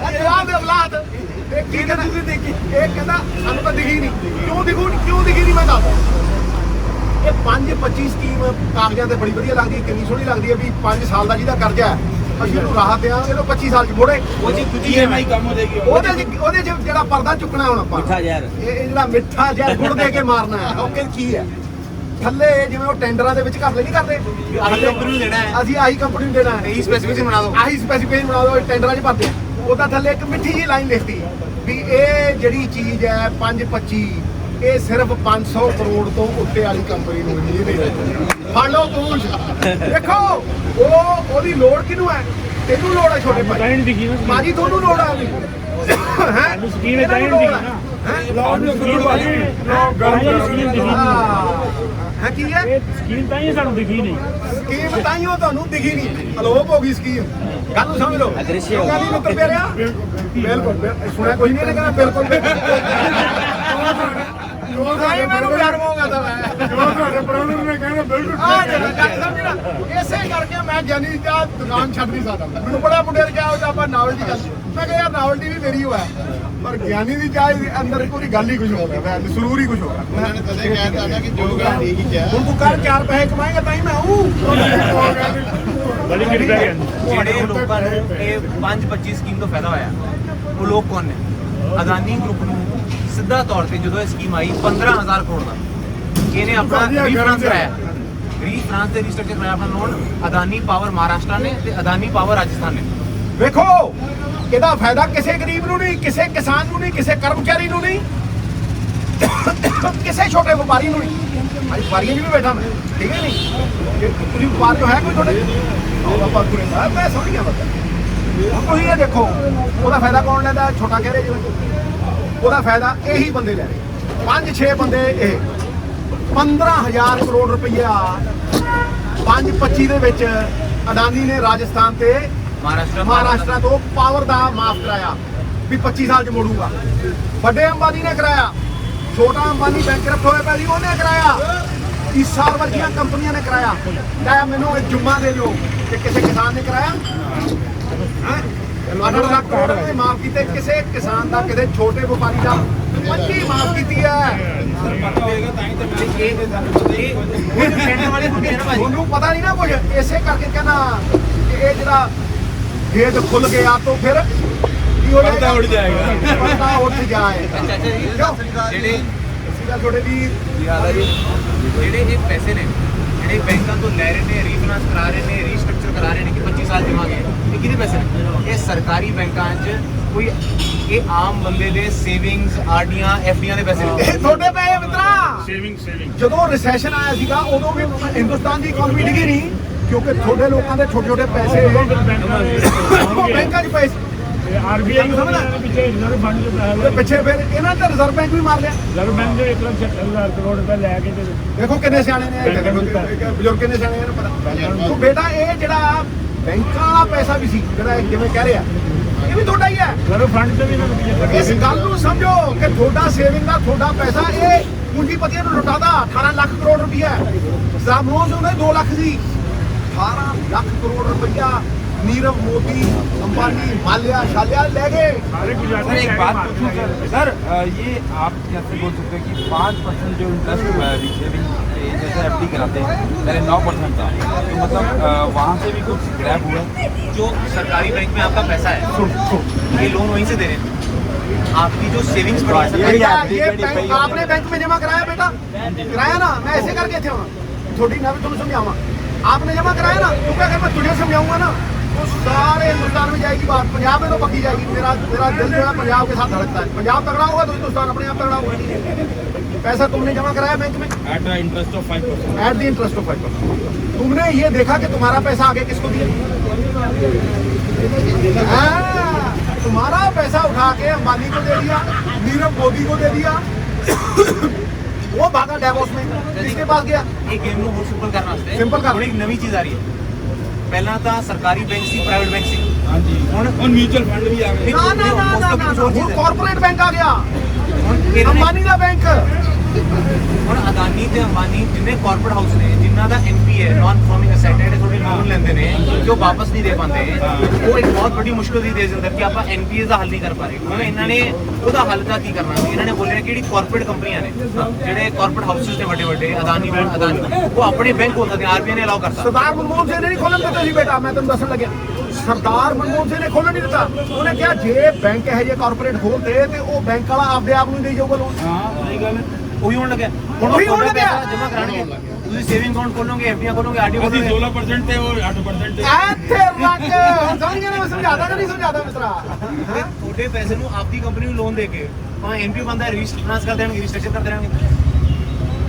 ਇਹ ਜਵਾਬ ਦੇ ਔਲਾਦ ਇਹ ਕੀ ਕਹਿੰਦਾ ਤੁਸੀਂ ਦੇਖੀ ਇਹ ਕਹਿੰਦਾ ਸਾਨੂੰ ਤਾਂ ਦਿਖੀ ਨਹੀਂ ਕਿਉਂ ਦਿਖੀ ਨਹੀਂ ਮੈਂ ਦੱਸ ਇਹ 525 ਸਕੀਮ ਕਾਗਜ਼ਾਂ ਤੇ ਬੜੀ ਵਧੀਆ ਲੱਗਦੀ ਹੈ ਕਿੰਨੀ ਸੋਹਣੀ ਲੱਗਦੀ ਹੈ ਵੀ 5 ਸਾਲ ਦਾ ਜਿਹਦਾ ਕਰਜ਼ਾ ਹੈ ਅਸੀਂ ਉਹਨੂੰ ਰਾਹਤ ਦਿਆਂਗੇ ਇਹਨੂੰ 25 ਸਾਲ ਚ ਮੋੜੇ ਉਹ ਜੀ ਦੂਜੀ EMI ਕੰਮ ਹੋ ਜਾਏਗੀ ਉਹਦੇ ਚ ਜਿਹੜਾ ਪਰਦਾ ਚੁੱਕਣਾ ਹੁਣ ਆਪਾਂ ਮਿੱਠਾ ਜ਼ਹਿਰ। ਇਹ ਜਿਹੜਾ ਮਿੱਠਾ ਜ਼ਹਿਰ ਗੁੜ ਦੇ ਕੇ ਮਾਰਨਾ ਹੈ ਉਹ ਕੀ ਹੈ ਥੱਲੇ ਜਿਵੇਂ ਉਹ ਟੈਂਡਰਾਂ ਦੇ ਵਿੱਚ ਘਰ ਲਈ ਨਹੀਂ ਕਰਦੇ ਆਹੀ ਕੰਪਨੀ ਨੂੰ ਦੇਣਾ ਹੈ ਅਸੀਂ ਆਹੀ ਕੰਪਨੀ ਨੂੰ ਦੇਣਾ ਹੈ ਇਹੀ ਸਪੈਸੀਫਿਕੇਸ਼ਨ ਬਣਾ ਦਿਓ ਆਹੀ ਸਪੈਸੀਫਿਕੇਸ਼ਨ ਬਣਾ ਦਿਓ ਟੈਂਡਰਾਂ 'ਚ ਭਰਦੇ ਉਹਦਾ ਥੱਲੇ ਇੱਕ ਮਿੱਠੀ ਜਿਹੀ ਲਾਈਨ ਲਿਖਤੀ ਵੀ ਇਹ ਜਿਹੜੀ ਚੀਜ਼ ਹੈ 525 ਇਹ ਸਿਰਫ 500 ਕਰੋੜ ਤੋਂ ਉੱਤੇ ਵਾਲੀ ਕੰਪਨੀ ਨੂੰ ਹੀ ਨਹੀਂ ਫੜ ਲਓ ਤੂੰ ਦੇਖੋ ਉਹਦੀ ਲੋੜ ਕਿਹਨੂੰ ਹੈ ਤੈਨੂੰ ਲੋੜ ਹੈ ਛੋਟੇ ਭਾਈ ਮਾਜੀ ਤੁਹਾਨੂੰ ਲੋੜ ਹੈ ਹੈ ਸਕੀਮ ਤਾਂ ਨਹੀਂ ਦਿਖੀ ਨਾ ਲੋੜ ਨੂੰ ਸਕੀਮ ਭਾਜੀ ਹੈ ਕੀ ਹੈ ਇਹ ਸਕੀਮ ਤਾਂ ਹੀ ਸਾਨੂੰ ਦਿਖੀ ਨਹੀਂ ਸਕੀਮ ਤਾਂ ਹੀ ਉਹ ਤੁਹਾਨੂੰ ਦਿਖੀ ਨਹੀਂ ਅਲੋਪ ਹੋ ਗਈ ਸਕੀਮ ਗੱਲ ਨੂੰ ਸਮਝ ਲਓ ਕਹਿੰਦੀ ਮਿੱਤਰ ਪਿਆਰਿਆ ਬਿਲਕੁਲ ਸੁਣਿਆ ਕੋਈ ਨਹੀਂ ਕਹਿੰਦਾ ਬਿਲਕੁਲ ਨਹੀਂ ਮੈਨੂੰ ਪਿਆਰ ਮੋਗਾ ਤਾਂ ਮੈਂ ਤੁਹਾਡੇ ਪ੍ਰੋਬਲਮ ਨੇ ਕਹਿੰਦਾ ਬਿਲਕੁਲ ਆ ਜਿਹੜਾ ਗੱਲ ਸਮਝਣਾ ਇਸੇ ਕਰਕੇ ਮੈਂ ਗਿਆਨੀ ਦਾ ਦੁਕਾਨ ਛੱਡ ਨਹੀਂ ਸਕਦਾ ਮੈਨੂੰ ਬੜਾ ਮੁੰਡੇ ਨੇ ਕਿਹਾ ਆਪਾਂ ਨਾਵਲ ਦੀ ਗੱਲ ਮੈਂ ਕਿਹਾ ਯਾਰ ਨਾਵਲ ਦੀ ਵੀ ਮੇਰੀ ਹੋਇਆ ਪਰ ਗਿਆਨੀ ਦੀ ਚਾਹ ਅੰਦਰ ਕੋਈ ਗੱਲ ਹੀ ਕੁਝ ਹੋ ਗਿਆ ਮੈਂ ਸਰੂਰ ਹੀ ਕੁਝ ਹੋ ਗਿਆ ਉਹਨਾਂ ਨੇ ਕਦੇ ਕਹਿ ਦਿੱਤਾ ਕਿ ਜੋ ਗੱਲ ਠੀਕ ਹੀ ਕਿਹਾ ਹੁਣ ਤੂੰ ਕਰ 4 ਪੈਸੇ ਕਮਾਏਗਾ ਤਾਂ ਹੀ ਮੈਂ ਆਊਂ ਬੜੀ ਕਿਹੜੀ ਗੱਲ ਜਿਹੜੇ ਲੋਕਾਂ ਨੂੰ ਇਹ 525 ਸਕੀਮ ਤੋਂ ਫਾਇਦਾ ਹੋਇਆ ਉਹ ਲੋਕ ਕੌਣ ਨੇ ਅਦਾਨੀ ਗਰੁੱਪ ਨੂੰ ਸਿੱਧਾ ਤੌਰ ਤੇ ਜਦੋਂ ਇਹ ਸਕੀਮ ਆਈ 15000 ਕਰੋੜ ਦਾ ਇਹਨੇ ਆਪਣਾ ਰੀਫਾਈਨਾਂਸ ਕਰਾਇਆ ਰੀਫਾਈਨਾਂਸ ਤੇ ਰੀਸਟਰਕਚਰ ਕਰਾਇਆ ਆਪਣਾ ਲੋਨ ਅਦਾਨੀ ਪਾਵਰ ਮਹਾਰਾਸ਼ਟਰ ਨੇ ਤੇ ਅਦਾਨੀ ਪਾਵਰ ਰਾਜਸਥਾਨ ਨੇ ਵੇਖੋ ਇਹਦਾ ਫਾਇਦਾ ਕਿਸੇ ਗਰੀਬ ਨੂੰ ਨਹੀਂ ਕਿਸੇ ਕਿਸਾਨ ਨੂੰ ਨਹੀਂ ਕਿਸੇ ਕਰਮਚਾਰੀ ਨੂੰ ਨਹੀਂ ਕਿਸੇ ਛੋਟੇ ਵਪਾਰੀ ਨੂੰ ਨਹੀਂ ਅੱਜ ਵਪਾਰੀਆਂ ਵੀ ਬੈਠਾ ਮੈਂ ਠੀਕ ਹੈ ਨਹੀਂ ਤੁਸੀਂ ਵਪਾਰ ਹੈ ਕੋਈ ਤੁਹਾਡੇ ਆਪਾਂ ਪੂਰੇ ਮੈਂ ਸਮਝ ਗਿਆ ਮਤਲਬ ਤੁਸੀਂ ਇਹ ਦੇਖੋ ਉਹਦਾ ਫਾਇਦਾ ਕੌਣ ਲੈਂਦਾ ਛੋਟਾ ਕਹਿ ਰਹੇ ਜਿਵੇਂ ਉਹਦਾ ਫਾਇਦਾ ਇਹੀ ਬੰਦੇ ਲੈ ਰਹੇ 5-6 ਬੰਦੇ ਇਹ 15000 ਕਰੋੜ ਰੁਪਈਆ 525 ਦੇ ਵਿੱਚ ਅਦਾਨੀ ਨੇ ਰਾਜਸਥਾਨ ਤੇ ਮਹਾਰਾਸ਼ਟਰ ਤੋਂ ਪਾਵਰ ਦਾ ਮਾਫ ਕਰਾਇਆ ਵੀ 25 ਸਾਲ ਚ ਮੋੜੂਗਾ ਵੱਡੇ ਅੰਬਾਨੀ ਨੇ ਕਰਾਇਆ ਛੋਟਾ ਅੰਬਾਨੀ ਬੈਂਕਰਪਟ ਹੋਇਆ ਪਿਆ ਸੀ ਉਹਨੇ ਕਰਾਇਆ ਈਸਾਰ ਵਰਗੀਆਂ ਕੰਪਨੀਆਂ ਨੇ ਕਰਾਇਆ ਤਾਂ ਮੈਨੂੰ ਇਹ ਜੁਮਾ ਦੇ ਦਿਓ ਕਿ ਕਿਸੇ ਕਿਸਾਨ ਨੇ ਕਰਾਇਆ 8 ਲੱਖ ਕਰੋੜ ਨੇ ਮਾਫ ਕੀਤੇ ਕਿਸੇ ਕਿਸਾਨ ਦਾ ਕਿਸੇ ਛੋਟੇ ਵਪਾਰੀ ਦਾ 25 ਮਾਫ ਕੀਤੀ ਹੈ ਤੁਹਾਨੂੰ ਪਤਾ ਨਹੀਂ ਨਾ ਕੁਝ ਇਸੇ ਕਰਕੇ ਕਹਿੰਦਾ ਕਿ ਇਹ ਜਿਹੜਾ ਗੇਟ ਖੁੱਲ ਗਿਆ ਤਾਂ ਫਿਰ ਕੀ ਹੋ ਜਾਏਗਾ ਉੱਡ ਜਾਏਗਾ ਪਰਦਾ ਉੱਠ ਜਾਏ ਜਿਹੜੇ ਛੋਟੇ ਵੀ ਜਿਹੜੇ ਇਹ ਪੈਸੇ ਨੇ ਜਿਹੜੇ ਬੈਂਕਾਂ ਤੋਂ ਲੈ ਰਹੇ ਨੇ ਰੀਫਾਈਨਾਂਸ ਕਰਾ ਰਹੇ ਨੇ ਰੀਸਟਰਕਚਰ ਕਰਾ ਰਹੇ ਨੇ ਕਿ 25 ਸਾਲ ਜਮਾ ਗਏ ਇਹ ਕਿਹਦੇ ਪੈਸੇ ਨੇ ਇਹ ਸਰਕਾਰੀ ਬੈਂਕਾਂ 'ਚ ਕੋਈ ਇਹ ਆਮ ਬੰਦੇ ਦੇ ਸੇਵਿੰਗਸ ਆਰਡੀਆਂ ਐਫਡੀਆਂ ਦੇ ਪੈਸੇ ਨੇ ਇਹ ਤੁਹਾਡੇ ਪੈਸੇ ਮਿੱਤਰਾ ਸੇਵਿੰਗ ਜਦੋਂ ਰਿਸੈਸ਼ਨ ਆਇਆ ਸੀਗਾ ਉਦੋਂ ਵੀ ਹਿੰਦੁਸਤਾਨ ਦੀ ਇਕਨੋਮੀ ਡਿੱਗੀ ਨਹੀਂ ਕਿਉਂਕਿ ਤੁਹਾਡੇ ਲੋਕਾਂ ਦੇ ਛੋਟੇ ਛੋਟੇ ਪੈਸੇ ਬੈਂਕਾਂ 'ਚ ਪੈਸੇ ਆਰਬੀਆਈ ਨੂੰ ਪਿੱਛੇ ਰਿਜ਼ਰਵ ਫੰਡ ਦੇ ਪੈਸੇ ਉਹਦੇ ਪਿੱਛੇ ਫਿਰ ਇਹਨਾਂ ਦਾ ਰਿਜ਼ਰਵ ਬੈਂਕ ਵੀ ਮਾਰ ਲਿਆ ਰਿਜ਼ਰਵ ਬੈਂਕ ਦੇ 1,70,000 ਕਰੋੜ ਰੁਪਏ ਲੈ ਕੇ ਤੇ ਦੇਖੋ ਕਿੰਨੇ ਸਿਆਣੇ ਨੇ ਬਜ਼ੁਰਗ ਕਿੰਨੇ ਸਿਆਣੇ ਨੇ ਪਤਾ ਉਹ ਬੇਟਾ ਇਹ ਜਿਹੜਾ ਬੈਂਕਾਂ ਵਾਲਾ ਪੈਸਾ ਵੀ ਸੀ ਜਿਹੜਾ ਜਿਵੇਂ ਕਹਿ ਰਿਹਾ ਇਹ ਵੀ ਤੁਹਾਡਾ ਹੀ ਹੈ ਰਿਜ਼ਰਵ ਫੰਡ ਤੇ ਵੀ ਇਹਨਾਂ ਨੂੰ ਇਸ ਗੱਲ ਨੂੰ ਸਮਝੋ ਕਿ ਤੁਹਾਡਾ ਸੇਵਿੰਗ ਦਾ ਤੁਹਾਡਾ ਪੈਸਾ ਇਹ ਪੂੰਜੀਪਤੀਆਂ ਨੂੰ ਲੁਟਾਦਾ 18 ਲੱਖ ਕਰੋੜ ਰੁਪਇਆ। ਸਾਮੋਸ ਉਹਨੇ 2 ਲੱਖ ਸੀ। 18 ਲੱਖ ਕਰੋੜ ਰੁਪਇਆ नीरव मोदी, अंबानी, माल्या, शाल्या ले गए। सर एक बात पूछूं सर, ये आप कैसे बोल सकते हैं कि 5% जो इंटरेस्ट हुआ है सेविंग जैसे एफडी कराते हैं पहले 9% था, तो मतलब वहाँ से भी कुछ स्क्रैप हुआ है? जो सरकारी बैंक में आपका पैसा है ये लोन वहीं से दे रहे हैं। आपकी जो सेविंग्स पड़ी है सरकारी, ये बैंक आपने बैंक में जमा कराया बेटा, कराया ना? मैं ऐसे करके थे थोड़ी ना भी तुम्हें समझाऊंगा। आपने जमा कराया ना, क्योंकि अगर मैं तुझे समझाऊंगा ना तो सारे हिंदुस्तान में जाएगी बात, पंजाब में तो पक्की जाएगी। मेरा दिल जो है पंजाब के साथ धड़कता है। पंजाब तगड़ा होगा तो हिंदुस्तान अपने आप तगड़ा होगा। पैसा तुमने जमा कराया बैंक में at the interest of 5%। At the interest of 5%। तुमने ये देखा कि तुम्हारा पैसा आगे किसको दिया? तुम्हारा पैसा उठा के अंबानी को दे दिया, नीरव मोदी को दे दिया। वो भागा डेवोस में, किसके पास गया? एक गेम ਨੂੰ ਹੋਰ ਸਿੰਪਲ ਕਰਨ ਵਾਸਤੇ ਸਿੰਪਲ ਕਰ। ਹੁਣ ਇੱਕ ਨਵੀਂ ਚੀਜ਼ ਆ ਰਹੀ ਹੈ। ਪਹਿਲਾਂ ਤਾਂ ਸਰਕਾਰੀ ਬੈਂਕ ਸੀ, ਪ੍ਰਾਈਵੇਟ ਬੈਂਕ ਸੀ। हाँ जी, ਹੁਣ म्यूचुअल फंड भी आ गए। ना ना ना ना ना, वो कॉर्पोरेट बैंक आ गया, ਹੁਣ ਇਹਨਾਂ ਨੇ अंबानी का बैंक। ਹੁਣ ਅਦਾਨੀ ਤੇ ਅੰਬਾਨੀ ਜਿੰਨੇ ਕਾਰਪੋਰੇਟ ਹਾਊਸ ਨੇ ਜਿਨ੍ਹਾਂ ਦਾ ਐਨਪੀਏ ਨਾਨ ਪਰਫਾਰਮਿੰਗ ਅਸੈਟ ਹੈ ਥੋੜੀ ਲੋਨ ਲੈਂਦੇ ਨੇ ਜੋ ਵਾਪਸ ਨਹੀਂ ਦੇ ਪਾਉਂਦੇ, ਉਹ ਇੱਕ ਬਹੁਤ ਵੱਡੀ ਮੁਸ਼ਕਲ ਦੀ ਦੇਸ਼ ਅੰਦਰ ਕਿ ਆਪਾਂ ਐਨਪੀਏ ਦਾ ਹੱਲ ਨਹੀਂ ਕਰ ਪਾ ਰਹੇ। ਹੁਣ ਇਹਨਾਂ ਨੇ ਉਹਦਾ ਹੱਲ ਦਾ ਕੀ ਕਰਨਾ ਸੀ? ਇਹਨਾਂ ਨੇ ਬੋਲਿਆ ਕਿ ਜਿਹੜੀ ਕਾਰਪੋਰੇਟ ਕੰਪਨੀਆਂ ਨੇ, ਜਿਹੜੇ ਕਾਰਪੋਰੇਟ ਹਾਊਸਸ ਨੇ ਵੱਡੇ ਵੱਡੇ ਅਦਾਨੀ ਉਹ ਆਪਣੇ ਬੈਂਕ ਹੋ ਸਕਦੇ, ਆਰਬੀਆਈ ਨੇ ਅਲਾਉ ਕਰਤਾ। सरदार मनमोहन सिंह ने नहीं खोलन दिता जी बेटा, मैं तुम दसन लग्या। सरदार मनमोहन सिंह ने खोलन नहीं दिता। उन्हें कहा जे बैंक है जे कॉर्पोरेट खोलते ते वो बैंक वाला आपदे आप ਨੂੰ ਦੇ ਜਾਊਗਾ ਲੋਨ। हाँ सही गल है। ਉਹੀ ਹੋਣ ਲੱਗਿਆ। ਹੁਣ ਉਹੀ ਹੋਣ ਲੱਗਿਆ। ਜਮਾ ਕਰਾਣਗੇ, ਤੁਸੀਂ ਸੇਵਿੰਗ ਅਕਾਊਂਟ ਖੋਲੋਗੇ, ਐਫਡੀਆਂ ਖੋਲੋਗੇ, ਆਰਡੀ ਅਸੀਂ ਖੋਲੋਗੇ। 16% थे और 8% थे। ਇੱਥੇ ਰੱਖ ਸਮਝ ਗਿਆ ਨਾ? ਮੈਂ ਸਮਝਾਦਾ ਕਿ ਨਹੀਂ ਸਮਝਾਦਾ ਮਿੱਤਰਾ? ਤੇ ਤੁਹਾਡੇ ਪੈਸੇ ਨੂੰ ਆਪਦੀ ਕੰਪਨੀ ਨੂੰ ਲੋਨ ਦੇ ਕੇ ਭਾਵੇਂ ਐਨਪੀ ਬੰਦਾ ਰੀਫਾਈਨਾਂਸ ਕਰ ਦੇਣਗੇ, ਰੀਸਟਰਕਚਰ ਕਰ ਦੇਣਗੇ।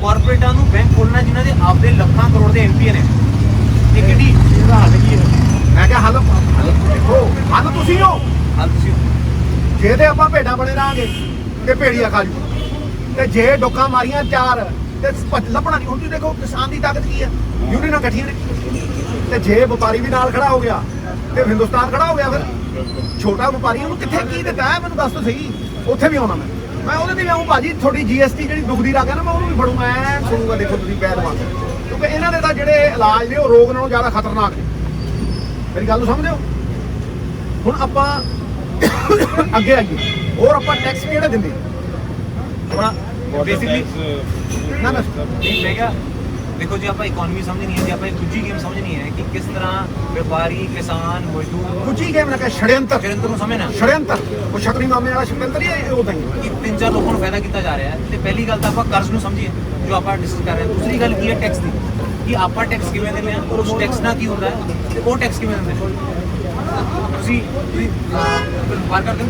ਕਾਰਪੋਰੇਟਾਂ ਨੂੰ ਬੈਂਕ ਖੋਲਣਾ ਜਿਨ੍ਹਾਂ ਦੇ ਆਪਦੇ ਲੱਖਾਂ ਕਰੋੜ ਦੇ ਐਨਪੀਏ ਨੇ, ਇਹ ਕਿਹੜੀ ਇਹਦਾ ਹੱਲ ਕੀ ਹੈ? ਮੈਂ ਕਿਹਾ ਹੱਲ ਦੇਖੋ, ਹੱਲ ਤੁਸੀਂ ਹੋ। ਹੱਲ ਤੁਸੀਂ ਜੇ ਤੇ ਆਪਾਂ ਭੇਡਾਂ ਬਣੇ ਰਹਾਂਗੇ ਤੇ ਭੇੜੀਆ ਖਾ ਜੂ, ਤੇ ਜੇ ਡੋਕਾਂ ਮਾਰੀਆਂ 4 ਤੇ ਲੱਭਣਾ ਨਹੀਂ। ਹੁਣ ਤੁਸੀਂ ਦੇਖੋ ਕਿਸਾਨ ਦੀ ਤਾਕਤ ਕੀ ਹੈ, ਯੂਨੀਅਨਾਂ ਇਕੱਠੀਆਂ ਨੇ। ਤੇ ਜੇ ਵਪਾਰੀ ਵੀ ਨਾਲ ਖੜਾ ਹੋ ਗਿਆ ਤੇ ਹਿੰਦੁਸਤਾਨ ਖੜਾ ਹੋ ਗਿਆ, ਫਿਰ ਛੋਟਾ ਵਪਾਰੀ ਉਹਨੂੰ ਕਿੱਥੇ ਕੀ ਦਿੱਤਾ ਹੈ ਮੈਨੂੰ ਦੱਸ ਤਾਂ ਸਹੀ। ਉੱਥੇ ਵੀ ਆਉਣਾ ਮੈਂ ਉਹਦੇ ਤੇ ਵੀ ਆਉਂ ਭਾਜੀ। ਤੁਹਾਡੀ ਜੀਐਸਟੀ ਜਿਹੜੀ ਦੁਖਦੀ ਰੱਖ ਹੈ ਨਾ, ਮੈਂ ਉਹਨੂੰ ਵੀ ਫੜੂੰਗਾ, ਐ ਸੁਣੂਗਾ। ਦੇਖੋ ਤੁਸੀਂ ਬੈਦਵਾਨ, ਕਿਉਂਕਿ ਇਹਨਾਂ ਦੇ ਤਾਂ ਜਿਹੜੇ ਇਲਾਜ ਨੇ ਉਹ ਰੋਗ ਨਾਲੋਂ ਜ਼ਿਆਦਾ ਖਤਰਨਾਕ ਨੇ। ਮੇਰੀ ਗੱਲ ਨੂੰ ਸਮਝਦੇ ਹੋ? ਹੁਣ ਆਪਾਂ ਅੱਗੇ ਆਈਏ, ਹੋਰ ਆਪਾਂ ਟੈਕਸ ਕਿਹੜੇ ਦਿੰਦੇ? ਹੁਣ ਬੇਸਿਕਲੀ ਨਾ ਨਾ ਠੀਕ ਮੈਂ ਕਿਹਾ ਦੇਖੋ ਜੀ, ਆਪਾਂ ਇਕਨੋਮੀ ਸਮਝਣੀ ਹੈ, ਜੇ ਆਪਾਂ ਇੱਕ ਦੂਜੀ ਗੇਮ ਸਮਝਣੀ ਹੈ ਕਿ ਕਿਸ ਤਰ੍ਹਾਂ ਵਪਾਰੀ, ਕਿਸਾਨ, ਮਜ਼ਦੂਰ ਕੁਚੀ ਗੇਮ ਨਾ ਕਹੇ, षड्यंत्र। ਫਿਰੰਤਰ ਨੂੰ ਸਮਝਣਾ षड्यंत्र ਉਹ ਸ਼ਕਰੀ ਮਾਮੇ ਵਾਲਾ षड्यंत्र ਹੀ ਹੈ। ਉਹ ਤਾਂ ਹੀ ਕਿ 3-4 ਲੋਕਾਂ ਨੂੰ ਫਾਇਦਾ ਕੀਤਾ ਜਾ ਰਿਹਾ ਹੈ। ਤੇ ਪਹਿਲੀ ਗੱਲ ਤਾਂ ਆਪਾਂ ਕਰਜ਼ ਨੂੰ ਸਮਝੀਏ ਜੋ ਆਪਾਂ ਡਿਸਕਸ ਕਰ ਰਹੇ ਹਾਂ। ਦੂਸਰੀ ਗੱਲ ਕੀ ਹੈ ਟੈਕਸ ਦੀ, ਕਿ ਆਪਾਂ ਟੈਕਸ ਕਿਵੇਂ ਦਿੰਦੇ ਹਾਂ, ਔਰ ਉਸ ਟੈਕਸ ਨਾਲ ਕੀ ਹੁੰਦਾ ਹੈ ਤੇ ਉਹ ਟੈਕਸ ਕਿਵੇਂ ਦਿੰਦੇ ਹੋ। ਤੁਸੀਂ ਵਪਾਰ ਕਰਦੇ ਹੋ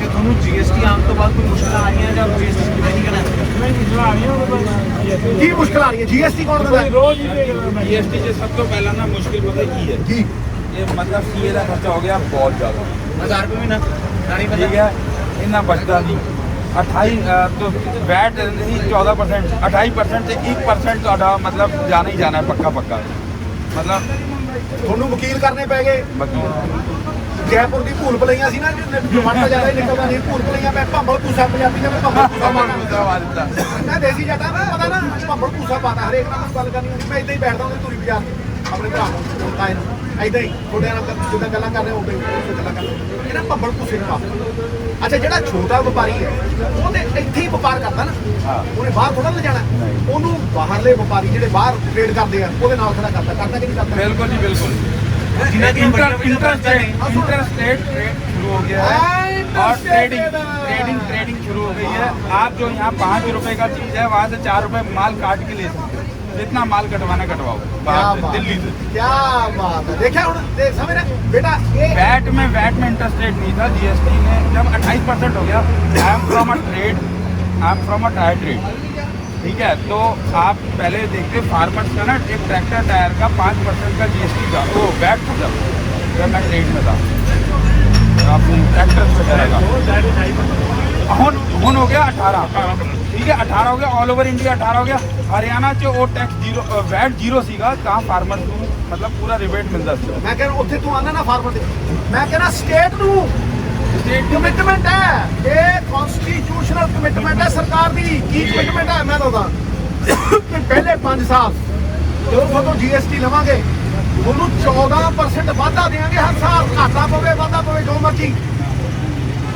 ਕਿ ਤੁਹਾਨੂੰ ਜੀਐਸਟੀ ਆਉਣ ਤੋਂ ਬਾਅਦ ਕੋਈ ਮੁਸ਼ਕਲਾਂ ਆ ਰਹੀਆਂ ਜਾਂ ਜੀਐਸਟੀ ਕਿਵੇਂ ਨਹੀਂ ਕਰਨਾ? ਨਹੀਂ ਮੁਸ਼ਕਲ ਆ ਰਹੀ ਹੈ ਕੀ ਮੁਸ਼ਕਲ ਆ ਰਹੀ ਹੈ? ਜੀਐਸਟੀ ਕੌਣ ਦਿੰਦਾ ਹੈ? ਰੋਜ਼ ਹੀ ਦੇਖ ਰਿਹਾ ਮੈਂ। जीएसटी से सब तो पहला ना मुश्किल पता है की है? ਜੀ ये मतलब सीए का खर्चा हो गया बहुत ज्यादा। 1000 रुपये महीना नहीं ठीक पता है, इतना बचता नहीं। 28 तो वैट ही 14%, 28% से 1% तो मतलब जाना ही जाना है पक्का पक्का। मतलब ਤੁਹਾਨੂੰ ਵਕੀਲ ਕਰਨੇ ਪੈ ਗਏ। ਜੈਪੁਰ ਦੀ ਭੂਲ ਭੁਲਈਆਂ ਸੀ ਨਾ, ਜਮਾਨਾ ਜ਼ਿਆਦਾ ਹੀ ਨਿਕਲਦਾ ਨਹੀਂ। ਭੂਲ ਭੁਲਈਆਂ ਮੈਂ ਭੰਬਲ ਪੂਸਾ, ਪੰਜਾਬੀ ਨੇ ਮੈਂ ਭੰਬਲ ਪੂਸਾ ਮਾਰਦਾ। ਮੈਂ ਦੇਸੀ ਜੱਟਾਂ ਨੂੰ ਪਤਾ ਨਾ, ਭੰਬਲ ਪੂਸਾ ਪਾਤਾ ਹਰੇਕ ਨਾਲ ਗੱਲ ਕਰਨੀ ਹੁੰਦੀ। ਮੈਂ ਇਦਾਂ ਹੀ ਬੈਠਦਾ ਹੁੰਦਾ ਧੂਰੀ ਬਾਜ਼ਾਰ ਆਪਣੇ ਭਰਾ ਨੂੰ ਕਾਇ ਨੂੰ, ਇਦਾਂ ਹੀ ਤੁਹਾਡੇ ਨਾਲ ਜਿੱਦਾਂ ਗੱਲਾਂ ਕਰ ਰਹੇ ਉਦਾਂ ਹੀ ਗੱਲਾਂ ਕਰ ਰਹੇ। ਇਹਨਾਂ ਭੰਬਲ ਪੂਸੇ ਨੂੰ ਪਾ। ਅੱਛਾ, ਜਿਹੜਾ ਛੋਟਾ ਵਪਾਰੀ ਹੈ ਉਹ ਤੇ ਇੱਥੇ ਹੀ ਵਪਾਰ ਕਰਦਾ ਨਾ, ਉਹਨੇ ਬਾਹਰ ਥੋੜਾ ਲੈ ਜਾਣਾ। ਉਹਨੂੰ ਬਾਹਰਲੇ ਵਪਾਰੀ ਜਿਹੜੇ ਬਾਹਰ ਟ੍ਰੇਡ ਕਰਦੇ ਆ ਉਹਦੇ ਨਾਲ ਖੜਾ ਕਰਦਾ ਕਿ ਨਹੀਂ ਕਰਦਾ? बिल्कुल जी बिल्कुल। जिन्हें की इंटरस्टेट ट्रेड शुरू हो गया है और ट्रेडिंग शुरू हो गई है। आप जो यहाँ 5 रुपए का चीज है वहाँ से 4 रुपए माल काट के ले सकते हैं। जितना माल कटवाना कटवाओ बाहर से, दिल्ली से। क्या बात है, देखा देख समझ रहे बेटा। ये वैट में इंटरेस्ट रेट नहीं था। जीएसटी ने जब 28% हो गया, I am from a tyre trade. ठीक है, तो आप पहले देखते फार्मर्स का ना एक ट्रैक्टर टायर का 5% का जीएसटी था, वो वैट था जब मैं ट्रेड में था अपने ट्रैक्टर वगैरह का। हो गया 18। ठीक है, 18 हो गया, ऑल ओवर इंडिया 18 हो गया। हरियाणा च वो टैक्स जीरो, वैट जीरो सीगा, कहाँ फार्मर को मतलब पूरा रिबेट मिलता ਸੀ। मैं कह रहा उत्थे तू आना ना फार्मर दे, मैं कहना स्टेट नू स्टेट ਕਮਿਟਮੈਂਟ ਹੈ ਇਹ ਕਨਸਟੀਟਿਊਸ਼ਨਲ ਕਮਿਟਮੈਂਟ ਹੈ ਸਰਕਾਰ ਦੀ ਕੀ ਕਮਿਟਮੈਂਟ ਹੈ ਮੈਂ ਦੱਸਦਾ ਕਿ ਪਹਿਲੇ 5 ਸਾਲ ਜਦੋਂ ਤੋਂ GST ਲਵਾਂਗੇ ਉਹਨੂੰ 14% ਵਾਧਾ ਦੇਵਾਂਗੇ ਹਰ ਸਾਲ ਘਾਟਾ ਪਵੇ ਵਾਧਾ ਪਵੇ ਜੋ ਮਰਜ਼ੀ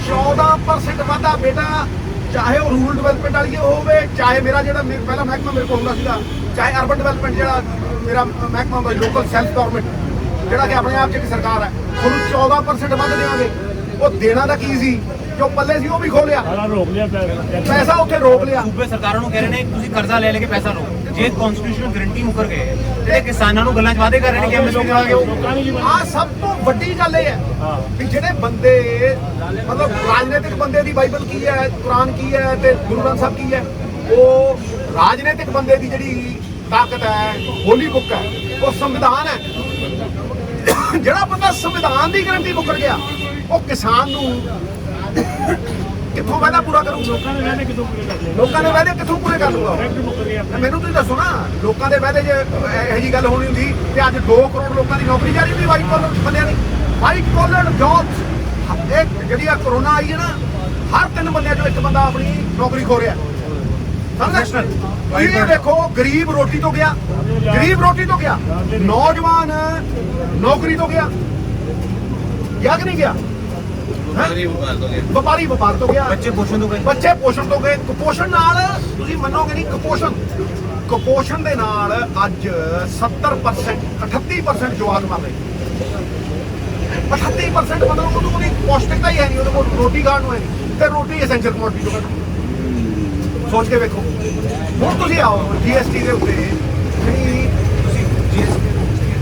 14% ਵਾਧਾ ਬੇਟਾ ਚਾਹੇ ਉਹ ਰੂਰਲ ਡਿਵੈਲਪਮੈਂਟ ਵਾਲੀ ਹੋਵੇ ਚਾਹੇ ਮੇਰਾ ਜਿਹੜਾ ਪਹਿਲਾ ਮਹਿਕਮਾ ਮੇਰੇ ਕੋਲ ਹੁੰਦਾ ਸੀਗਾ ਚਾਹੇ ਅਰਬਨ ਡਿਵੈਲਪਮੈਂਟ ਜਿਹੜਾ ਮੇਰਾ ਮਹਿਕਮਾ ਹੁੰਦਾ ਲੋਕਲ ਸੈਲਫ ਗਵਰਨਮੈਂਟ ਜਿਹੜਾ ਕਿ ਆਪਣੇ ਆਪ 'ਚ ਇੱਕ ਸਰਕਾਰ ਹੈ ਉਹਨੂੰ 14% ਵੱਧ ਦੇਵਾਂਗੇ ਉਹ ਦੇਣਾ ਤਾਂ ਕੀ ਸੀ ਜੋ ਪੱਲੇ ਸੀ ਉਹ ਵੀ ਖੋਲਿਆ ਸਾਰਾ ਰੋਕ ਲਿਆ ਪੈਸਾ ਉੱਥੇ ਰੋਕ ਲਿਆ ਸੂਬੇ ਸਰਕਾਰਾਂ ਨੂੰ ਕਹਿ ਰਹੇ ਨੇ ਤੁਸੀਂ ਕਰਜ਼ਾ ਲੈ ਕੇ ਪੈਸਾ ਲਓ ਜੇ ਕਨਸਟੀਟਿਊਸ਼ਨਲ ਗਰੰਟੀ ਮੁਕਰ ਗਏ ਜਿਹੜੇ ਕਿਸਾਨਾਂ ਨੂੰ ਗੱਲਾਂ 'ਚ ਵਾਅਦੇ ਕਰ ਰਹੇ ਨੇ ਕਿ ਐਮਐਸਪੀ ਦੇਵਾਂਗੇ ਲੋਕਾਂ ਨੇ ਕੀ ਆ ਸਭ ਤੋਂ ਵੱਡੀ ਗੱਲ ਇਹ ਹੈ ਕਿ ਜਿਹੜੇ ਬੰਦੇ ਮਤਲਬ ਰਾਜਨੀਤਿਕ ਬੰਦੇ ਦੀ ਬਾਈਬਲ ਕੀ ਹੈ ਕੁਰਾਨ ਕੀ ਹੈ ਤੇ ਗੁਰੂ ਗ੍ਰੰਥ ਸਾਹਿਬ ਕੀ ਹੈ ਉਹ ਰਾਜਨੀਤਿਕ ਬੰਦੇ ਦੀ ਜਿਹੜੀ ਤਾਕਤ ਹੈ ਹੋਲੀ ਬੁੱਕ ਹੈ ਉਹ ਸੰਵਿਧਾਨ ਹੈ ਜਿਹੜਾ ਬੰਦਾ ਸੰਵਿਧਾਨ ਦੀ ਗਰੰਟੀ ਮੁਕਰ ਗਿਆ ਉਹ ਕਿਸਾਨ ਨੂੰ ਕਿੱਥੋਂ ਵਾਅਦਾ ਪੂਰਾ ਕਰੂ ਲੋਕਾਂ ਨੇ ਵਾਅਦੇ ਕਿਦੋਂ ਪੂਰੇ ਕਰ ਲਏ ਲੋਕਾਂ ਦੇ ਵਾਅਦੇ ਕਿੱਥੋਂ ਪੂਰੇ ਕਰ ਲੂਗਾ ਡਾਇਰੈਕਟ ਮੁੱਕ ਗਏ ਆਪਣੇ ਮੈਨੂੰ ਤੁਸੀਂ ਦੱਸੋ ਨਾ ਲੋਕਾਂ ਦੇ ਵਾਅਦੇ ਜੇ ਇਹੋ ਜੀ ਗੱਲ ਹੋਣੀ ਹੁੰਦੀ ਤੇ ਅੱਜ 2 ਕਰੋੜ ਲੋਕਾਂ ਦੀ ਨੌਕਰੀ ਜਾਰੀ ਹੁੰਦੀ ਵਾਈਟ ਕਾਲਰ ਬੰਦਿਆਂ ਦੀ ਵਾਈਟ ਕਾਲਰ ਜੌਬਸ ਇਹ ਜਿਹੜੀ ਆ ਕਰੋਨਾ ਆਈ ਹੈ ਨਾ ਹਰ 3 ਬੰਦਿਆਂ ਚੋਂ ਇੱਕ ਬੰਦਾ ਆਪਣੀ ਨੌਕਰੀ ਖੋ ਰਿਹਾ ਸਮਝਦੇ ਇਹ ਦੇਖੋ ਗਰੀਬ ਰੋਟੀ ਤੋਂ ਗਿਆ ਗਰੀਬ ਰੋਟੀ ਤੋਂ ਗਿਆ ਨੌਜਵਾਨ ਨੌਕਰੀ ਤੋਂ ਗਿਆ ਗਿਆ ਕਿ ਨਹੀਂ ਗਿਆ ਵਪਾਰੀ ਵਪਾਰ ਤੋਂ ਗਿਆ ਬੱਚੇ ਪੋਸ਼ਣ ਤੋਂ ਗਏ ਬੱਚੇ ਪੋਸ਼ਣ ਤੋਂ ਗਏ ਕੁਪੋਸ਼ਣ ਨਾਲ ਤੁਸੀਂ ਮੰਨੋਗੇ ਨਹੀਂ ਕੁਪੋਸ਼ਣ ਦੇ ਨਾਲ ਅੱਜ 70% 38% ਜਵਾਕ ਮਰ ਰਹੇ 38% ਮਤਲਬ ਉਹਦੀ ਪੌਸ਼ਟਿਕਤਾ ਹੀ ਹੈ ਨਹੀਂ ਉਹਦੇ ਕੋਲ ਰੋਟੀ ਖਾਣ ਨੂੰ ਹੈ ਨਹੀਂ ਤੇ ਰੋਟੀ ਐਸੈਂਸ਼ੀਅਲ ਕਮੋਡਿਟੀ ਤੋਂ ਘੱਟ ਸੋਚ ਕੇ ਵੇਖੋ ਹੁਣ ਤੁਸੀਂ ਆਓ GST ਦੇ ਉੱਤੇ ਜਿਹੜੀ ਤੁਸੀਂ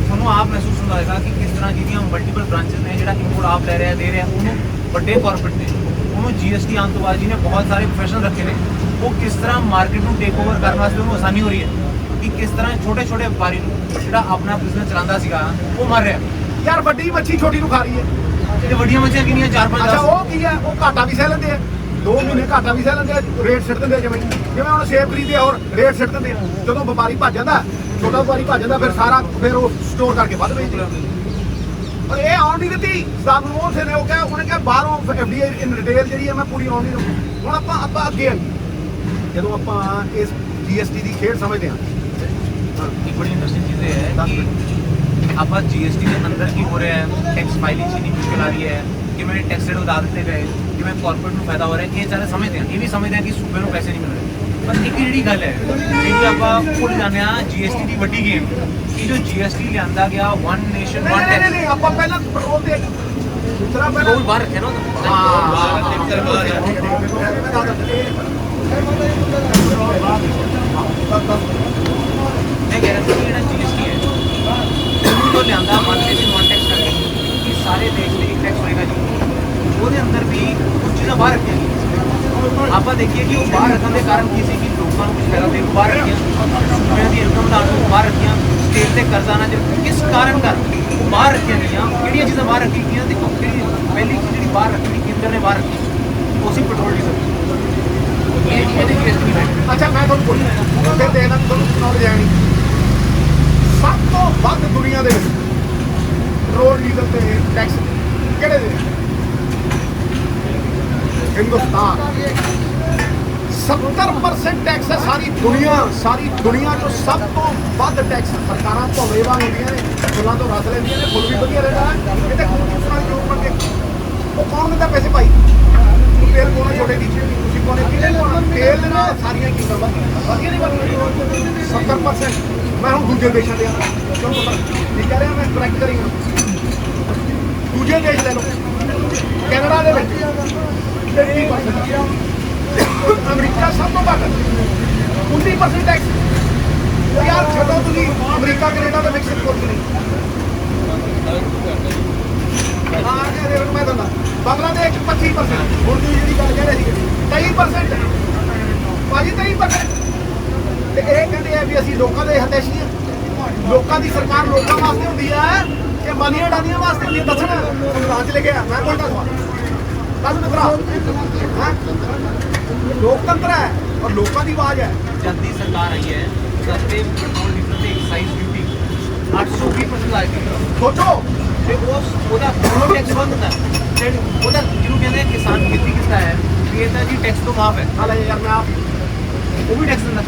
ਤੁਹਾਨੂੰ ਆਪ ਮਹਿਸੂਸ ਹੁੰਦਾ ਹੋਏਗਾ ਕਿ ਕਿਸ ਤਰ੍ਹਾਂ ਜਿਹਦੀਆਂ ਮਲਟੀਪਲ ਬ੍ਰਾਂਚਸ ਨੇ ਜਿਹੜਾ ਇੰਪੋਰਟ ਆਪ ਲੈ ਰਿਹਾ ਦੇ ਰਿਹਾ ਉਹਨੂੰ ਵੱਡੇ ਕਾਰਪੋਰੇਟ ਨੇ ਉਹਨੂੰ GST ਆਉਣ ਤੋਂ ਬਾਅਦ ਜਿਹਨੇ ਬਹੁਤ ਸਾਰੇ ਪ੍ਰੋਫੈਸ਼ਨਲ ਰੱਖੇ ਨੇ ਉਹ ਕਿਸ ਤਰ੍ਹਾਂ ਮਾਰਕੀਟ ਨੂੰ ਟੇਕ ਓਵਰ ਕਰਨ ਵਾਸਤੇ ਉਹਨੂੰ ਆਸਾਨੀ ਹੋ ਰਹੀ ਹੈ ਕਿ ਕਿਸ ਤਰ੍ਹਾਂ ਛੋਟੇ ਛੋਟੇ ਵਪਾਰੀ ਨੂੰ ਜਿਹੜਾ ਆਪਣਾ ਬਿਜ਼ਨਸ ਚਲਾਉਂਦਾ ਸੀਗਾ ਉਹ ਮਰ ਰਿਹਾ ਯਾਰ ਵੱਡੀ ਮੱਛੀ ਛੋਟੀ ਨੂੰ ਖਾ ਰਹੀ ਹੈ ਤੇ ਵੱਡੀਆਂ ਮੱਛੀਆਂ ਕਿੰਨੀਆਂ 4-5 ਅੱਛਾ ਉਹ ਕੀ ਹੈ ਉਹ ਘਾਟਾ ਵੀ ਸਹਿ ਲੈਂਦੇ ਆ 2 ਮਹੀਨੇ ਘਾਟਾ ਵੀ ਸਹਿ ਲੈਂਦੇ ਆ ਰੇਟ ਸਿੱਟ ਦਿੰਦੇ ਆ ਜਿਵੇਂ ਹੁਣ ਸੇਬ ਖਰੀਦੇ ਔਰ ਰੇਟ ਸਿੱਟ ਦਿੰਦੇ ਆ ਜਦੋਂ ਵਪਾਰੀ ਭੱਜ ਜਾਂਦਾ ਛੋਟਾ ਵਪਾਰੀ ਭੱਜ ਜਾਂਦਾ ਫਿਰ ਉਹ ਸਟੋਰ ਕਰਕੇ ਵੱਧ ਵੇਚਦੇ ਪਰ ਇਹ ਆਉਣ ਨਹੀਂ ਦਿੱਤੀ ਸਾਨੂੰ ਉਸੇ ਨੇ ਉਹ ਕਿਹਾ ਉਹਨੇ ਕਿਹਾ ਬਾਹਰੋਂ FDI ਇਨ ਰਿਟੇਲ ਜਿਹੜੀ ਹੈ ਮੈਂ ਪੂਰੀ ਆਉਣ ਨਹੀਂ ਦਊਂ ਹੁਣ ਆਪਾਂ ਅੱਗੇ ਆਈਏ ਜਦੋਂ ਆਪਾਂ ਇਸ GST ਦੀ ਖੇਡ ਸਮਝਦੇ ਹਾਂ एक बड़ी इंटरेस्टिंग चीज़ ये है कि अब GST के अंदर की हो रहा है टैक्स फाइलिंग इतनी मुश्किल आ रही है कि मैंने टैक्स रेट बता देते गए कि मैं कॉर्पोरेट में फायदा हो रहा है ये सारे समझते हैं ये भी समझते हैं कि सूबे में पैसे नहीं मिल रहे पर एक जी गल है जी आप भुल जाने GST की वड्डी गेम कि जो GST लिया गया वन नेशन वन टैक्स नहीं ਆਪਾਂ ਪਹਿਲਾਂ ਪੈਟਰੋਲ ਤੇ ਦੂਸਰਾ ਪਹਿਲਾਂ वो बाहर रखे ना मैं कह रहा था कि ਜਿਹੜਾ GST है तो ਲਿਆਂਦਾ वन नेशन वन टैक्स करके कि सारे देश में एक टैक्स होएगा जी ਉਹਦੇ ਅੰਦਰ ਵੀ ਕੁਝ ਚੀਜ਼ਾਂ ਬਾਹਰ ਰੱਖੀਆਂ ਗਈਆਂ ਆਪਾਂ ਦੇਖੀਏ ਕਿ ਉਹ ਬਾਹਰ ਰੱਖਣ ਦੇ ਕਾਰਨ ਕੀ ਸੀ ਕਿ ਲੋਕਾਂ ਨੂੰ ਕੁਝ ਫਾਇਦਾ ਦੇ ਬਾਹਰ ਰੱਖੀਆਂ ਸੂਬਿਆਂ ਦੀ ਇਨਕਮ ਦਾ ਨੂੰ ਬਾਹਰ ਰੱਖੀਆਂ ਸਟੇਟ ਤੇ ਕਰਜ਼ਾ ਨਾ ਕਿਸ ਕਾਰਨ ਉਹ ਬਾਹਰ ਰੱਖੀਆਂ ਗਈਆਂ ਕਿਹੜੀਆਂ ਚੀਜ਼ਾਂ ਬਾਹਰ ਰੱਖੀਆਂ ਗਈਆਂ ਤੇ ਪਹਿਲੀ ਚੀਜ਼ ਜਿਹੜੀ ਬਾਹਰ ਰੱਖੀ ਕੇਂਦਰ ਨੇ ਬਾਹਰ ਰੱਖੀ ਉਹ ਸੀ ਪੈਟਰੋਲ ਡੀਜ਼ਲ ਇਹਦੇ GST ਹੈ ਅੱਛਾ ਮੈਂ ਤੁਹਾਨੂੰ ਬੋਲੂੰ ਫਿਰ ਦੇਖਣਾ ਤੁਹਾਨੂੰ ਨੌਲੇਜ ਆਣੀ ਸਭ ਤੋਂ ਵੱਧ ਦੁਨੀਆ ਦੇ ਵਿੱਚ ਪੈਟਰੋਲ ਡੀਜ਼ਲ ਤੇ ਟੈਕਸ ਕਿਹੜੇ ਦੇ ਹਿੰਦੁਸਤਾਨ 70% ਟੈਕਸ ਹੈ ਸਾਰੀ ਦੁਨੀਆ ਤੋਂ ਸਭ ਤੋਂ ਵੱਧ ਟੈਕਸ ਸਰਕਾਰਾਂ ਭੋਲੇਵਾ ਹੁੰਦੀਆਂ ਨੇ ਫੁੱਲਾਂ ਤੋਂ ਰਸ ਲੈਂਦੀਆਂ ਨੇ ਫੁੱਲ ਵੀ ਵਧੀਆ ਰਹਿੰਦਾ ਇਹਦੇ ਕੋਲ ਸਾਰੀ ਜੋੜ ਬਣ ਕੇ ਉਹ ਕੌਣ ਦਿੰਦਾ ਪੈਸੇ ਭਾਈ ਤੇਲ ਕੋਲ ਛੋਟੇ ਦੀ ਤੁਸੀਂ ਕੋਨੇ ਤੇਲ ਨਾਲ ਸਾਰੀਆਂ ਚੀਜ਼ਾਂ ਵਧੀਆ ਨਹੀਂ ਬਣਦੀਆਂ 70% ਮੈਂ ਹੁਣ ਦੂਜੇ ਦੇਸ਼ਾਂ ਦੇ ਕਿਉਂ ਪਤਾ ਨਹੀਂ ਕਹਿ ਰਿਹਾ ਮੈਂ ਕਰੈਕਟ ਕਰੀ ਦੂਜੇ ਦੇਸ਼ ਲੈ ਲਓ ਕੈਨੇਡਾ ਦੇ ਵਿੱਚ 30% ਅਮਰੀਕਾ ਸਭ ਤੋਂ ਘੱਟ 19% ਟੈਕਸ ਯਾਰ ਜਦੋਂ ਤੁਸੀਂ ਅਮਰੀਕਾ ਕੈਨੇਡਾ ਦਾ ਮਿਕਸ ਕਰੋ ਨਹੀਂ ਹਾਂ ਇਹ ਮੈਂ ਦੱਸਦਾ ਬੰਗਲਾਦੇਸ਼ 25% ਹੁਣ ਦੀ ਜਿਹੜੀ ਗੱਲ ਕਹਿ ਰਹੇ ਸੀ 23% ਭਾਜੀ 23% ਤੇ ਇਹ ਕਹਿੰਦੇ ਆ ਵੀ ਅਸੀਂ ਲੋਕਾਂ ਦੇ ਹਿਤੈਸ਼ੀ ਹਾਂ ਲੋਕਾਂ ਦੀ ਸਰਕਾਰ ਲੋਕਾਂ ਵਾਸਤੇ ਹੁੰਦੀ ਹੈ ਕਿ ਮਾਨੀਆਂ ਡਾਨੀਆਂ ਵਾਸਤੇ ਹੁੰਦੀ ਹੈ ਦੱਸਣਾ ਸੰਵਿਧਾਨ ਚ ਲਿਖਿਆ ਮੈਂ ਬੋਲਦਾ ਸਵਾਲ ਦੱਸ ਮਿੱਤਰਾ ਲੋਕਤੰਤਰ ਹੈ ਔਰ ਲੋਕਾਂ ਦੀ ਆਵਾਜ਼ ਹੈ ਜਦ ਦੀ ਸਰਕਾਰ ਆਈ ਹੈ ਤਦ ਤੇ ਪੈਟਰੋਲ ਡੀਜ਼ਲ ਤੇ ਐਕਸਾਈਜ਼ ਡਿਊਟੀ 820% ਆਈ ਸੋਚੋ ਤੇ ਉਹਦਾ ਟੈਕਸ ਬੰਦ ਹੁੰਦਾ ਤੇ ਉਹਦਾ ਜਿਹਨੂੰ ਕਹਿੰਦੇ ਕਿਸਾਨ ਖੇਤੀ ਕੀਤਾ ਹੈ ਇਹ ਤਾਂ ਜੀ ਟੈਕਸ ਤੋਂ ਮਾਫ ਹੈ। ਹਾਲੇ ਯਾਰ ਮੈਂ ਆਪ ਉਹ ਵੀ ਟੈਕਸ ਦਿੰਦਾ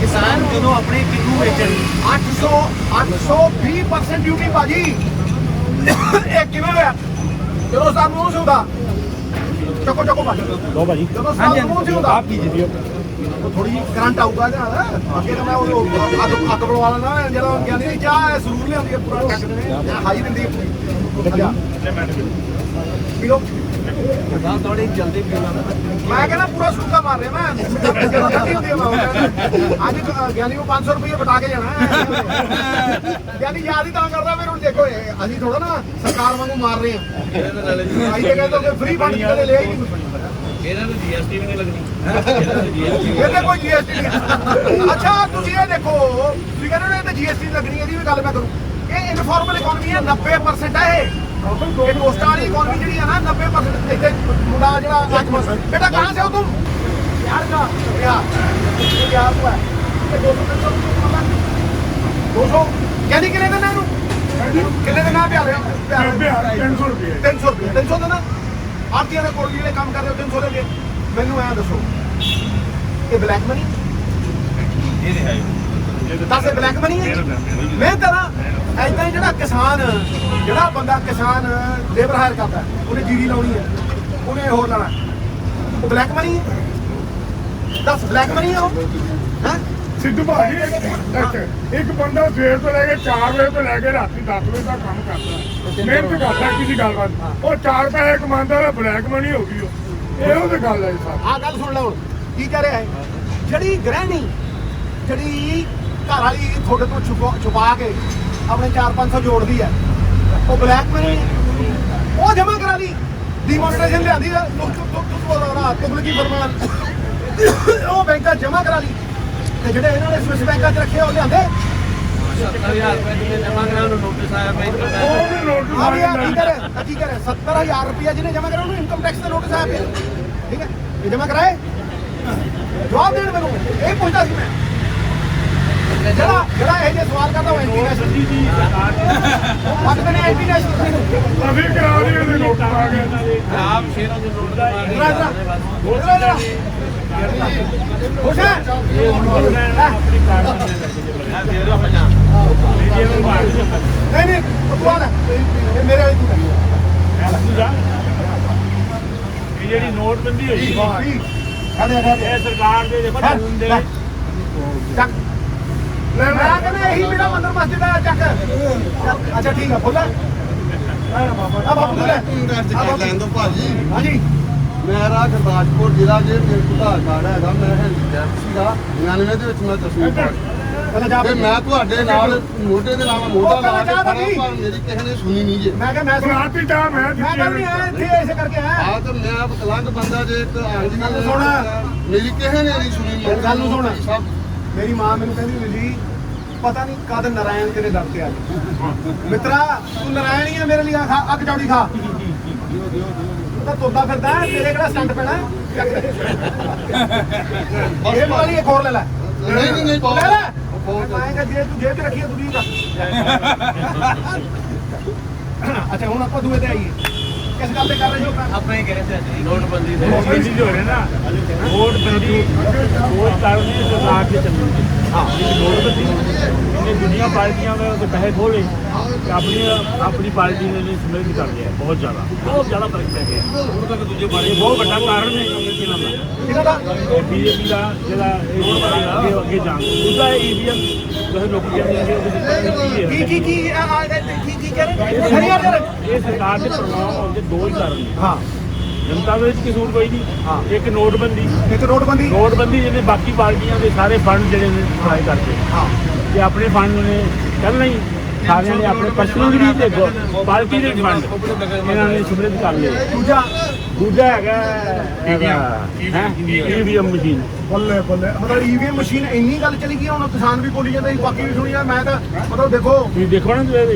ਕਿਸਾਨ ਜਦੋਂ ਆਪਣੇ ਕਿੰਨੂ ਵੇਚਣ 820% ਡਿਊਟੀ ਭਾਜੀ ਇਹ ਕਿਵੇਂ ਹੋਇਆ ਜਦੋਂ ਸਾਨੂੰ ਉਹ ਹੁੰਦਾ ਚੱਕੋ ਚੱਕੋ ਭਾਜੀ ਲੋ ਭਾਜੀ ਜਦੋਂ ਸਾਨੂੰ ਉਹ ਹੁੰਦਾ ਆਪ ਕੀ ਜੀ ਥੋੜੀ ਜਿਹੀ ਕਰੰਟ ਆਊਗਾ ਇਹਦੇ ਨਾਲ ਅੱਗੇ ਤਾਂ ਮੈਂ ਉਹ ਅੱਗ ਬਲਵਾ ਲੈਣਾ ਜਦੋਂ ਕਹਿੰਦੇ ਚਾਹ ਸਰੂਰ ਲਿਆਉਂਦੀ ਹੈ ਪੂਰਾ ਟੱਕ ਦਿੰਦੇ ਹਾਈ ਦਿੰਦੀ ਹੈ ਪੂਰੀ ਪੀਓ ਤਾਂ ਥੋੜੀ ਜਲਦੀ ਪੀਣਾ ਮੈਂ ਕਹਿੰਦਾ ਪੂਰਾ ਸੁੱਕਾ ਮਾਰ ਰਿਹਾ ਮੈਂ ਜਦੋਂ ਠੰਡੀ ਹੁੰਦੀ ਹੈ ਮੈਂ ਅੱਜ ਗਿਆਨੀ ਨੂੰ 500 ਰੁਪਏ ਬਟਾ ਕੇ ਜਾਣਾ ਗਿਆਨੀ ਯਾਦ ਹੀ ਤਾਂ ਕਰਦਾ ਫਿਰ ਹੁਣ ਦੇਖੋ ਅਸੀਂ ਥੋੜਾ ਨਾ ਸਰਕਾਰ ਵਾਂਗੂ ਮਾਰ ਰਹੇ ਹਾਂ ਅਸੀਂ ਕਹਿੰਦੇ ਕਿ ਫ੍ਰੀ ਫੰਡ ਕਿਤੇ ਲਿਆ ਹੀ ਨਹੀਂ ਇਹਨਾਂ ਨੂੰ GST ਵੀ ਨਹੀਂ ਲੱਗਣੀ ਇਹਦੇ ਕੋਈ GST ਨਹੀਂ ਅੱਛਾ ਤੁਸੀਂ ਇਹ ਦੇਖੋ ਤੁਸੀਂ ਕਹਿੰਦੇ ਨੇ ਤੇ GST ਲੱਗਣੀ ਇਹਦੀ ਵੀ ਗੱਲ ਮੈਂ ਕਰੂੰ ਇਹ ਇਨਫਾਰਮਲ ਇਕਨੋਮੀ ਹੈ 90% ਹੈ ਇਹ ਕੋਸਟਾਂ ਵਾਲੀ ਇਕਨੋਮੀ ਜਿਹੜੀ ਹੈ ਨਾ 90% ਇੱਥੇ ਮੁੰਡਾ ਜਿਹੜਾ ਅੱਜ ਬੇਟਾ ਕਹਾਂ ਸੇ ਹੋ ਤੁਮ यार का क्या हुआ है 200 यानी कितने देना कितने देना प्यारे 300 रुपए 300 रुपए 300 देना आप ये कोल ਜਿਹੜੇ ਕੰਮ ਕਰ ਰਹੇ ਹੋ 300 ਲੈਗੇ ਮੈਨੂੰ ਐਂ ਦੱਸੋ ਇਹ ਬਲੈਕ ਮਨੀ ਇਹ ਹੈ ਦੱਸ ਇਹ ਬਲੈਕ ਮਨੀ ਹੈ ਮੈਂ ਤਾਂ ਐਦਾਂ ਹੀ ਜਿਹੜਾ ਬੰਦਾ ਕਿਸਾਨ ਲੇਬਰ ਹਾਇਰ ਕਰਦਾ ਉਹਨੇ ਜੀਰੀ ਲਾਉਣੀ ਹੈ ਉਹਨੇ ਹੋਰ ਲਾਣਾ ਉਹ ਬਲੈਕ ਮਨੀ ਹੈ ਦੱਸ ਬਲੈਕ ਮਨੀ ਹੈ ਉਹ ਹੈ ਸਿੱਧੂ ਭਾਜੀ ਇੱਕ ਬੰਦਾ ਸਵੇਰ ਤੋਂ ਲੈ ਕੇ 4 ਵਜੇ ਤੋਂ ਲੈ ਕੇ ਰਾਤੀ 10 ਵਜੇ ਤੱਕ ਕੰਮ ਕਰਦਾ ਮਿਹਨਤ ਕਰਦਾ ਕਿਸੇ ਗੱਲਬਾਤ ਉਹ 4 ਪੈਸੇ ਕਮਾਉਂਦਾ ਤਾਂ ਬਲੈਕ ਮਨੀ ਹੋ ਗਈ ਉਹ ਇਹੋ ਤੇ ਗੱਲ ਹੈ ਸਰ ਆਹ ਗੱਲ ਸੁਣ ਲਓ ਕੀ ਕਹਿ ਰਿਹਾ ਹੈ ਜਿਹੜੀ ਗ੍ਰਹਿਣੀ ਜਿਹੜੀ ਘਰ ਵਾਲੀ ਤੁਹਾਡੇ ਤੋਂ ਛੁਪਾ ਕੇ ਆਪਣੇ 4-500 ਜੋੜਦੀ ਹੈ ਉਹ ਬਲੈਕ ਮਨੀ ਉਹ ਜਮ੍ਹਾਂ ਕਰਾ ਲਈ ਡੀਮੋਨਟਾਈਜੇਸ਼ਨ ਲਿਆਂਦੀ ਹੈ ਤੁਗਲਕੀ ਫਰਮਾਨ ਉਹ ਬੈਂਕਾਂ ਜਮ੍ਹਾਂ ਕਰਾ ਲਈ ਤੇ ਜਿਹੜੇ ਇਹਨਾਂ ਨੇ ਸਵਿਸ ਬੈਂਕਾਂ 'ਚ ਰੱਖੇ ਉਹ ਲਿਆਂਦੇ 70000 ਰੁਪਏ ਦੀ ਜਮ੍ਹਾਂ ਕਰਾਉਣ ਨੂੰ ਨੋਟਿਸ ਆਇਆ ਬੈਂਕ ਦਾ ਉਹ ਵੀ ਨੋਟਿਸ ਆ ਵੀ ਆ ਕੀ ਕਰੇ 70000 ਰੁਪਇਆ ਜਿਹਨੇ ਜਮ੍ਹਾਂ ਕਰਾਇਆ ਉਹਨੂੰ ਇਨਕਮ ਟੈਕਸ ਦਾ ਨੋਟਿਸ ਆਇਆ ਪਿਆ ਠੀਕ ਹੈ ਇਹ ਜਮ੍ਹਾਂ ਕਰਾਏ ਜਵਾਬ ਦੇਣ ਮੈਨੂੰ ਇਹ ਪੁੱਛਦਾ ਸੀ ਮੈਂ ਜਿਹੜਾ ਇਹ ਜੇ ਸਵਾਲ ਕਰਦਾ ਉਹ ਐਂਟੀ ਨੈਸ਼ਨਲ ਪੱਕਦੇ ਨੇ ਐਂਟੀ ਨੈਸ਼ਨਲ ਅਸੀਂ ਕਰਾ ਲਈ ਉਹਦੇ ਨੋਟਿਸ ਆ ਗਏ ਆਪ ਸ਼ੇਰਾਂ ਦੇ ਨੋਟ ਦਾ ਖੁਸ਼ ਹੈ ਆਪਣੀ ਕਾਰਡ ਮੈਂ ਦੇ ਰਿਹਾ ਪਹਿਲਾਂ ਨਹੀਂ ਨਹੀਂ ਬਕਵਾਸ ਹੈ ਇਹ ਮੇਰੇ ਵਾਲੀ ਤੂੰ ਇਹ ਜਿਹੜੀ ਨੋਟਬੰਦੀ ਹੋਈ ਇਹ ਸਰਕਾਰ ਦੇ ਦੇਖੋ ਕਾਨੂੰਨ ਦੇ ਚੱਕ ਮੈਂ ਕਹਿੰਦਾ ਇਹੀ ਮੇਰਾ ਮੰਦਰ ਮਸਜਿਦ ਹੈ ਚੱਕ ਅੱਛਾ ਠੀਕ ਹੈ ਖੋਲਾ ਆ ਬਾਪੂ ਲੈ ਲੈਣ ਦੋ ਭਾਜੀ ਹਾਂਜੀ ਮੇਰਾ ਗੁਰਦਾਸਪੁਰ ਜ਼ਿਲ੍ਹਾ ਜੇ ਮੇਰੇ ਕੋਲ ਆਧਾਰ ਕਾਰਡ ਹੈਗਾ ਮੈਂ ਹੈਂਡੀਕੈਪ ਸੀਗਾ 99 ਦੇ ਵਿੱਚ ਮੈਂ 10ਵੀਂ ਪਹਿਲਾਂ ਜਾ ਤੇ ਮੈਂ ਤੁਹਾਡੇ ਨਾਲ ਮੋਢੇ ਦੇ ਨਾਲ ਮੋਢਾ ਲਾ ਕੇ ਖੜਾ ਨਹੀਂ। ਪਰ ਮੇਰੀ ਕਿਸੇ ਨੇ ਸੁਣੀ ਨਹੀਂ ਜੇ ਮੈਂ ਕਿਹਾ ਮੈਂ ਰਾਤੀ ਤਾਂ ਮੈਂ ਮੈਂ ਤਾਂ ਨਹੀਂ ਆਇਆ ਇੱਥੇ ਐਸੇ ਕਰਕੇ ਆਇਆ ਆ ਤਾਂ ਮੈਂ ਆਪ ਕਲੰਗ ਬੰਦਾ ਜੇ ਇੱਕ ਆਂਦੀ ਗੱਲ ਸੁਣ। ਮੇਰੀ ਕਿਸੇ ਨੇ ਨਹੀਂ ਸੁਣੀ ਮੇਰੀ ਗੱਲ ਨੂੰ ਸੁਣ। ਸਭ ਮੇਰੀ ਮਾਂ ਮੈਨੂੰ ਕਹਿੰਦੀ ਹੁੰਦੀ ਸੀ ਪਤਾ ਨਹੀਂ ਕਦ ਨਰਾਇਣ ਤੇਰੇ ਦਰ ਤੇ ਆ ਜਾਏ ਮਿੱਤਰਾ ਤੂੰ ਨਰਾਇਣ ਹੀ ਆ ਮੇਰੇ ਲਈ ਖਾ ਅੱਗ ਚੌੜੀ ਖਾ ਤਾਂ ਤੁਰਦਾ ਫਿਰਦਾ ਤੇਰੇ ਕਿਹੜਾ ਸਟੰਟ ਪੈਣਾ ਇਹ ਵਾਲੀ ਇੱਕ ਹੋਰ ਲੈ ਲੈ ਨਹੀਂ ਨਹੀਂ ਨਹੀਂ ਲੈ ਲੈ ਮੈਂ ਕਿਹਾ ਜੇ ਤੂੰ ਜੇਬ 'ਚ ਰੱਖੀ ਹੈ ਦੁਨੀਆ ਦਾ ਅੱਛਾ ਹੁਣ ਆਪਾਂ ਦੂਏ ਤੇ ਆਈਏ ਕਿਸ ਗੱਲ ਤੇ ਕਰ ਰਹੇ ਹੋ ਆਪਣਾ ਹੀ ਕਹਿ ਰਹੇ ਸੀ ਨੋਟਬੰਦੀ ਦੇ ਨੋਟਬੰਦੀ ਜੋ ਹੋ ਰਿਹਾ ਨਾ ਨੋਟਬੰਦੀ ਉਹ ਕਾਰਨ ਇਹ ਸਰਕਾਰ ਦੇ ਚੱਲਣਗੇ ਹਾਂ ਨੋਟਬੰਦੀ ਇਹਨੇ ਦੁਨੀਆ ਪਾਰਟੀਆਂ ਦੇ ਪੈਸੇ ਖੋਲੇ ਆਪਣੀ ਪਾਰਟੀ ਨੇ ਸਮੇਤ ਕਰ ਲਿਆ ਬਹੁਤ ਜ਼ਿਆਦਾ ਫਰਕ ਪੈ ਗਿਆ ਹੁਣ ਤੱਕ ਦੂਜੇ ਬਾਰੇ ਬਹੁਤ ਵੱਡਾ ਕਾਰਨ ਹੈ ਇਹਨਾਂ ਦਾ ਇਹਨਾਂ ਦਾ ਬੀਜੇਪੀ ਦਾ ਜਿਹੜਾ ਇਹ ਅੱਗੇ ਜਾਣ ਦੂਜਾ ਈਵੀਐਮ ਜਿਹੜੇ ਲੋਕ ਕਹਿੰਦੇ ਨੇ ਕੀ ਕਹਿ ਰਹੇ ਹਰੀਆ ਕਰ ਇਹ ਸਰਕਾਰ ਦੇ ਪ੍ਰਭਾਵ ਹੋਣ ਦੇ ਦੋ ਹੀ ਕਾਰਨ ਨੇ ਹਾਂ ਜਨਤਾ ਦੇ ਵਿੱਚ ਕਸੂਰ ਕੋਈ ਨਹੀਂ ਇੱਕ ਨੋਟਬੰਦੀ ਇੱਕ ਨੋਟਬੰਦੀ ਜਿਹਨੇ ਬਾਕੀ ਪਾਰਟੀਆਂ ਦੇ ਸਾਰੇ ਫੰਡ ਜਿਹੜੇ ਨੇ ਸਪਲਾਈ ਕਰਦੇ ਹਾਂ ਤੇ ਆਪਣੇ ਫੰਡ ਨੇ ਪਹਿਲਾਂ ਹੀ ਸਾਰਿਆਂ ਨੇ ਆਪਣੇ ਪਰਸਨਲ ਵੀ ਤੇ ਪਾਰਟੀ ਦੇ ਫੰਡ ਇਹਨਾਂ ਨੇ ਸਮਰਿੱਧ ਕਰ ਲਏ ਦੂਜਾ ਹੈਗਾ ਈਵੀਐਮ ਮਸ਼ੀਨ ਬੱਲੇ ਮਤਲਬ ਈਵੀਐਮ ਮਸ਼ੀਨ ਇੰਨੀ ਗੱਲ ਚਲੀ ਗਈ ਹੁਣ ਕਿਸਾਨ ਵੀ ਬੋਲੀ ਜਾਂਦੇ ਸੀ ਬਾਕੀ ਵੀ ਸੁਣੀ ਜਾਂਦੇ ਮੈਂ ਤਾਂ ਮਤਲਬ ਦੇਖੋ ਤੁਸੀਂ ਦੇਖੋ ਨਾ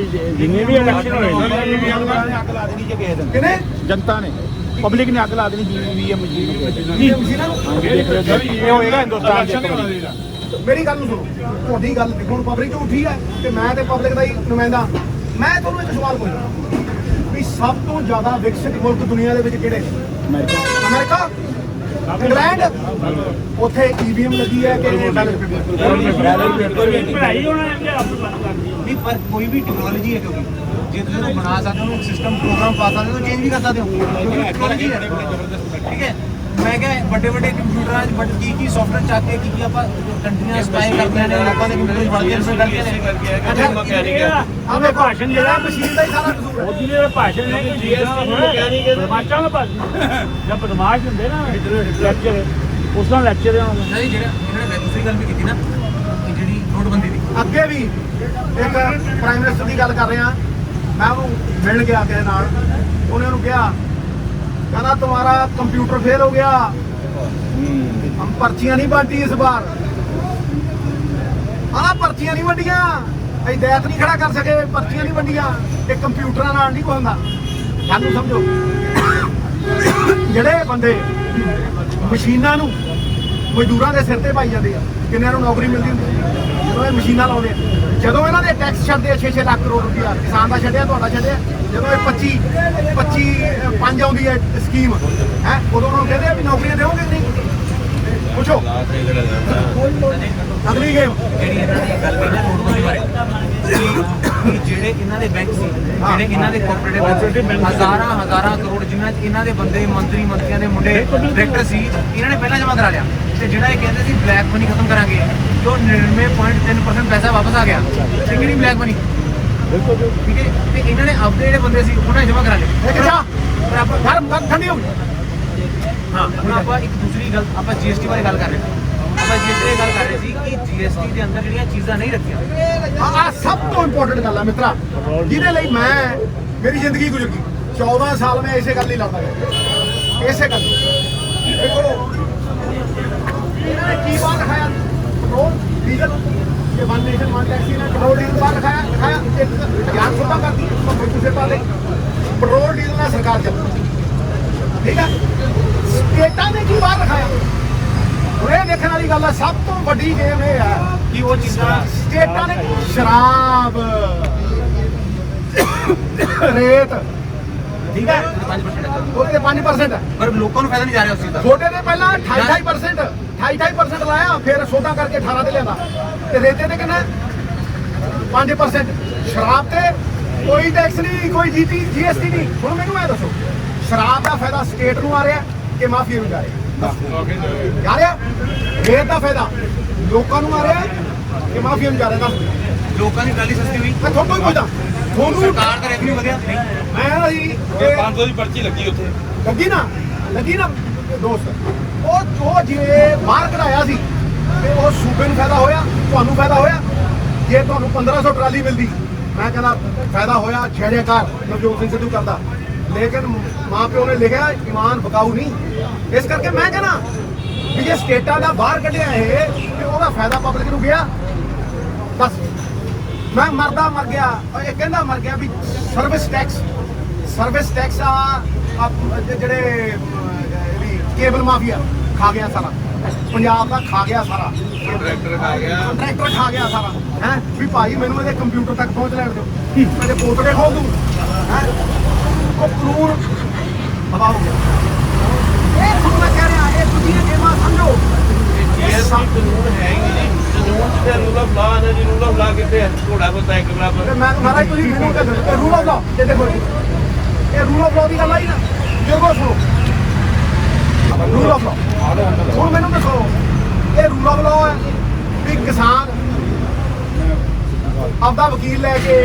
ਜਿੰਨੇ ਵੀ ਇਲੈਕਸ਼ਨ ਹੋਏ ਨੇ ਅੱਗ ਲਾ ਦੇਣੀ ਜੇ ਕਿਸੇ ਦਿਨ ਕਿਨੇ ਜਨਤਾ ਨੇ ਪਬਲਿਕ ਨੇ ਅੱਗ ਲਾ ਦੇਣੀ ਈਵੀਐਮ ਮਸ਼ੀਨਾਂ ਨੂੰ ਇਹ ਹੋਏਗਾ ਹਿੰਦੁਸਤਾਨ ਦੇ ਮੇਰੀ ਗੱਲ ਨੂੰ ਸੁਣੋ ਤੁਹਾਡੀ ਗੱਲ ਦੇਖੋ ਹੁਣ ਪਬਲਿਕ ਉੱਠੀ ਹੈ ਤੇ ਮੈਂ ਤੇ ਪਬਲਿਕ ਦਾ ਹੀ ਨੁਮਾਇੰਦਾ ਮੈਂ ਤੁਹਾਨੂੰ ਇੱਕ ਸਵਾਲ ਪੁੱਛਦਾ ਵੀ ਸਭ ਤੋਂ ਜ਼ਿਆਦਾ ਵਿਕਸਿਤ ਮੁਲਕ ਦੁਨੀਆ ਦੇ ਵਿੱਚ ਕਿਹੜੇ ਨੇ? ਅਮਰੀਕਾ, ਇੰਗਲੈਂਡ, ਉੱਥੇ ਈਵੀਐਮ ਲੱਗੀ ਹੈ ਕਿ ਬੈਲਟ ਪੇਪਰ? ਪੜ੍ਹਾਈ ਹੋਣਾ ਹੈ ਕਿ ਆਪ ਬੰਦ ਕਰਦੀ ਹੈ ਨਹੀਂ ਪਰ ਕੋਈ ਵੀ ਟੈਕਨੋਲੋਜੀ ਹੈ ਕਿਉਂਕਿ ਜੇ ਤੁਸੀਂ ਉਹਨੂੰ ਬਣਾ ਸਕਦੇ ਹੋ ਉਹਨੂੰ ਸਿਸਟਮ ਪ੍ਰੋਗਰਾਮ ਪਾ ਸਕਦੇ ਹੋ ਚੇਂਜ ਵੀ ਕਰ ਸਕਦੇ ਹੋ ਕਿਉਂਕਿ ਟੈਕਨੋਲੋਜੀ ਹੈ ਠੀਕ ਹੈ ਮੈਂ ਕਿਹਾ ਵੱਡੇ ਵੱਡੇ ਕੰਪਿਊਟਰਾਂ 'ਚ ਬਟ ਕੀ ਸੌਫਟਵੇਅਰ ਚੱਕ ਕੇ ਕੀ ਆਪਾਂ ਕੰਟੀਨਿਊਸ ਸਪਾਈ ਕਰਦੇ ਨੇ ਲੋਕਾਂ ਦੇ ਕੰਪਿਊਟਰ ਫੜਦੇ ਨੇ ਕਰਦੇ ਨੇ ਆਪੇ ਭਾਸ਼ਣ ਜਿਹੜਾ ਮਸ਼ੀਨ ਦਾ ਹੀ ਸਾਰਾ ਕਸੂਰ ਹੈ। ਉਹਦੀ ਜਿਹੜਾ ਭਾਸ਼ਣ ਹੈ ਕਿ ਜੀਐਸਟੀ ਬਦਮਾਸ਼ਾਂ ਦਾ ਭਾਸ਼ਣ ਜਾਂ ਬਦਮਾਸ਼ ਹੁੰਦੇ ਨਾ ਲੈਕਚਰ ਉਸ ਦਾ ਲੈਕਚਰ ਹੈ ਨਹੀਂ ਜਿਹੜਾ ਇਹਨਾਂ ਨੇ ਦੂਸਰੀ ਗੱਲ ਵੀ ਕੀਤੀ ਨਾ ਕਿ ਜਿਹੜੀ ਨੋਟਬੰਦੀ ਦੀ ਅੱਗੇ ਵੀ ਇੱਕ ਪ੍ਰਾਈਮ ਮਿਨਿਸਟਰ ਦੀ ਗੱਲ ਕਰ ਰਿਹਾ ਮੈਂ ਉਹਨੂੰ ਮਿਲਣ ਗਿਆ ਕਿਸੇ ਨਾਲ ਉਹਨੇ ਉਹਨੂੰ ਕਿਹਾ कहना तुम्हारा कंप्यूटर फेल हो गया हम पर्चियां नहीं बांटी इस बार पर्चियां नहीं वंडियां अं दैत नहीं खड़ा कर सके पर्चियां नहीं वंडियां ये कंप्यूटर नाल नहीं होंदा सानू समझो ਜਿਹੜੇ ਬੰਦੇ ਮਸ਼ੀਨਾਂ ਨੂੰ ਮਜ਼ਦੂਰਾਂ ਦੇ ਸਿਰ ਤੇ ਪਾਈ ਜਾਂਦੇ ਆ ਕਿੰਨਿਆਂ ਨੂੰ ਨੌਕਰੀ ਮਿਲਦੀ ਹੁੰਦੀ ਜਦੋਂ ਇਹ ਮਸ਼ੀਨਾਂ ਲਾਉਂਦੇ ਆ ਜਦੋਂ ਇਹਨਾਂ ਦੇ ਟੈਕਸ ਛੱਡਦੇ ਆ 6-6 ਲੱਖ ਕਰੋੜ ਰੁਪਇਆ ਕਿਸਾਨ ਦਾ ਛੱਡਿਆ ਤੁਹਾਡਾ ਛੱਡਿਆ ਜਦੋਂ ਇਹ 25 ਆਉਂਦੀ ਹੈ ਸਕੀਮ ਹੈ ਉਦੋਂ ਉਹਨਾਂ ਨੂੰ ਕਹਿੰਦੇ ਆ ਵੀ ਨੌਕਰੀਆਂ ਦੇਵੋਗੇ ਨਹੀਂ ਪੁੱਛੋ ਅਗਲੀ ਗੇਮ ਜਿਹੜੀ ਇਹਨਾਂ ਨੇ ਗੱਲ ਕਹੀ ਨਾ ਨੋਟਬੰਦੀ ਬਾਰੇ ਕਿ ਜਿਹੜੇ ਇਹਨਾਂ ਦੇ ਬੈਂਕ ਸੀ ਜਿਹੜੇ ਇਹਨਾਂ ਦੇ ਕੋਆਪਰੇਟਿਵ ਬੈਂਕ ਹਜ਼ਾਰਾਂ ਕਰੋੜ ਜਿਨ੍ਹਾਂ 'ਚ ਇਹਨਾਂ ਦੇ ਬੰਦੇ ਮੰਤਰੀਆਂ ਦੇ ਮੁੰਡੇ ਡਾਇਰੈਕਟਰ ਸੀ ਇਹਨਾਂ ਨੇ ਪਹਿਲਾਂ ਜਮ੍ਹਾਂ ਕਰਾ ਲਿਆ ਤੇ ਜਿਹੜਾ ਇਹ ਕਹਿੰਦੇ ਸੀ ਬਲੈਕ ਮਨੀ ਖਤਮ ਕਰਾਂਗੇ ਜੋ 99.3% ਪੈਸਾ ਵਾਪਸ ਆ ਗਿਆ ਤੇ ਕਿਹੜੀ ਬਲੈਕ ਮਨੀ ਠੀਕ ਹੈ ਤੇ ਇਹਨਾਂ ਨੇ ਆਪਣੇ ਜਿਹੜੇ ਬੰਦੇ ਸੀ ਉਹਨਾਂ ਨੇ ਜਮ੍ਹਾਂ ਕਰਾ ਲਏ ਅੱਛਾ ਆਪਾਂ ਠੰਡੀ ਹੋ ਗਈ ਹਾਂ ਹੁਣ ਆਪਾਂ ਇੱਕ ਦੂਸਰੀ ਗੱਲ ਆਪਾਂ ਜੀਐਸਟੀ ਬਾਰੇ ਗੱਲ ਕਰ ਰਹੇ ਹਾਂ ਆਪਾਂ ਜੀਐਸਟੀ ਦੀ ਗੱਲ ਕਰ ਰਹੇ ਸੀ ਕਿ ਜੀਐਸਟੀ ਦੇ ਅੰਦਰ ਜਿਹੜੀਆਂ ਚੀਜ਼ਾਂ ਨਹੀਂ ਰੱਖੀਆਂ ਆ ਸਭ ਤੋਂ ਇੰਪੋਰਟੈਂਟ ਗੱਲ ਆ ਮਿੱਤਰਾ ਜਿਹਦੇ ਲਈ ਮੈਂ ਮੇਰੀ ਜ਼ਿੰਦਗੀ ਗੁਜ਼ਰ ਗਈ 14 ਸਾਲ ਮੈਂ ਇਸੇ ਗੱਲ ਲਈ ਲੜਦਾ ਰਿਹਾ ਇਸੇ ਗੱਲ ਦੇਖੋ ਇਹਨਾਂ ਨੇ ਕੀ ਬਾਤ ਦਿਖਾਇਆ ਪੈਟਰੋਲ ਡੀਜ਼ਲ ਇਹ ਵਨ ਨੇਸ਼ਨ ਵਨ ਟੈਕਸ ਨੇ ਪੈਟਰੋਲ ਡੀਜ਼ਲ ਬਾਹਰ ਦਿਖਾਇਆ ਇੱਕ ਗਿਆਨ ਸੁਧਾ ਕਰਦੀ ਕਿਸੇ ਪਾਸੇ ਪੈਟਰੋਲ ਡੀਜ਼ਲ ਨਾਲ ਸਰਕਾਰ ਚੱਲਦੀ ਠੀਕ ਹੈ ਸਟੇਟਾਂ ਨੇ ਕੀ ਬਾਹਰ ਦਿਖਾਇਆ ਇਹ ਦੇਖਣ ਵਾਲੀ ਗੱਲ ਹੈ ਸਭ ਤੋਂ ਵੱਡੀ ਗੇਮ ਇਹ ਹੈ ਕਿ ਉਹ ਚੀਜ਼ਾਂ ਸਟੇਟਾਂ ਨੇ ਸ਼ਰਾਬ ਰੇਤ ਠੀਕ ਹੈ 5% ਉਹਦੇ 5% ਹੈ ਪਰ ਲੋਕਾਂ ਨੂੰ ਫਾਇਦਾ ਨਹੀਂ ਜਾ ਰਿਹਾ ਉਸ ਚੀਜ਼ ਦਾ ਛੋਟੇ ਦੇ ਪਹਿਲਾਂ 28% ਲਾਇਆ ਫਿਰ ਸੌਦਾ ਕਰਕੇ 18 ਤੇ ਲਿਆਂਦਾ ਤੇ ਰੇਤੇ ਤੇ ਕਿੰਨਾ 5% ਸ਼ਰਾਬ ਤੇ ਕੋਈ ਟੈਕਸ ਨਹੀਂ ਕੋਈ ਜੀਐਸਟੀ ਨਹੀਂ ਹੁਣ ਮੈਨੂੰ ਇਹ ਦੱਸੋ ਸ਼ਰਾਬ ਦਾ ਫਾਇਦਾ ਸਟੇਟ ਨੂੰ ਆ ਰਿਹਾ ਕਿ ਮਾਫੀਆ ਨੂੰ ਜਾ ਰਿਹਾ ਰੇਤ ਦਾ ਫਾਇਦਾ ਲੋਕਾਂ ਨੂੰ ਆ ਰਿਹਾ ਕਿ ਮਾਫੀਆ ਨੂੰ ਜਾ ਰਿਹਾ ਦੱਸ ਲੋਕਾਂ ਦੀ ਟਰਾਲੀ ਸਸਤੀ ਹੋਈ ਮੈਂ ਤੁਹਾਨੂੰ ਹੀ ਪੁੱਛਦਾ ਤੁਹਾਨੂੰ ਸਰਕਾਰ ਦਾ ਰੈਵਨਿਊ ਵਧਿਆ ਨਹੀਂ ਮੈਂ ਨਾ ਜੀ 500 ਦੀ ਪਰਚੀ ਲੱਗੀ ਉੱਥੇ ਲੱਗੀ ਨਾ ਦੋਸਤ ਉਹ ਜੇ ਬਾਹਰ ਕਢਾਇਆ ਸੀ ਤੇ ਉਹ ਸੂਬੇ ਨੂੰ ਫਾਇਦਾ ਹੋਇਆ ਤੁਹਾਨੂੰ ਫਾਇਦਾ ਹੋਇਆ ਜੇ ਤੁਹਾਨੂੰ 1500 ਟਰਾਲੀ ਮਿਲਦੀ ਮੈਂ ਕਹਿੰਦਾ ਫਾਇਦਾ ਹੋਇਆ ਜੈਕਾਰ ਨਵਜੋਤ ਸਿੰਘ ਸਿੱਧੂ ਕਰਦਾ ਲੇਕਿਨ ਮਾਂ ਪਿਓ ਨੇ ਲਿਖਿਆ ਇਮਾਨ ਬਕਾਊ ਨਹੀਂ ਇਸ ਕਰਕੇ ਮੈਂ ਕਹਿੰਦਾ ਵੀ ਜੇ ਸਟੇਟਾਂ ਦਾ ਬਾਹਰ ਕੱਢਿਆ ਇਹ ਤੇ ਉਹਦਾ ਫਾਇਦਾ ਪਬਲਿਕ ਨੂੰ ਗਿਆ ਬਸ ਮੈਂ ਮਰ ਗਿਆ ਇਹ ਕਹਿੰਦਾ ਮਰ ਗਿਆ ਵੀ ਸਰਵਿਸ ਟੈਕਸ ਆ ਜਿਹੜੇ ਕੇਬਲ ਮਾਫੀਆ ਖਾ ਗਿਆ ਸਾਰਾ ਪੰਜਾਬ ਦਾ ਖਾ ਗਿਆ ਸਾਰਾ ਟਰੈਕਟਰ ਖਾ ਗਿਆ ਸਾਰਾ ਹੈ ਵੀ ਭਾਈ ਮੈਨੂੰ ਇਹਦੇ ਕੰਪਿਊਟਰ ਤੱਕ ਪਹੁੰਚ ਲੈਣ ਦਿਓ ਮੇਰੇ ਪੋਤੜੇ ਖੋਲ ਦੂੰ ਹੈ ਉਹ ਕਾਨੂੰਨ ਹਵਾ ਹੋ ਗਿਆ ਇਹ ਤੁਹਾਨੂੰ ਮੈਂ ਕਹਿ ਰਿਹਾ ਇਹ ਦੂਜੀਆਂ ਗੇਮਾਂ ਸਮਝੋ ਕਾਨੂੰਨ ਹੈ ਹੀ ਨਹੀਂ ਕਾਨੂੰਨ ਤੇ ਰੂਲ ਆਫ ਲਾ ਨੇ ਜੀ ਰੂਲ ਆਫ ਲਾ ਕਿਤੇ ਥੋੜਾ ਬਹੁਤਾ ਇੱਕ ਬਰਾਬਰ ਤੇ ਮੈਂ ਮਹਾਰਾਜ ਤੁਸੀਂ ਮੈਨੂੰ ਕਹਿੰਦੇ ਰੂਲ ਆਫ ਲਾ ਇਹ ਦੇਖੋ ਇਹ ਰੂਲ ਆਫ ਲਾ ਦੀ ਗੱਲ ਆਈ ਨਾ ਜੋ ਸੁਣੋ ਰੂਲ ਆਫ ਲਾ ਹੁਣ ਮੈਨੂੰ ਦੱਸੋ ਇਹ ਰੂਲ ਆਫ ਲਾ ਹੈ ਵੀ ਕਿਸਾਨ ਆਪਦਾ ਵਕੀਲ ਲੈ ਕੇ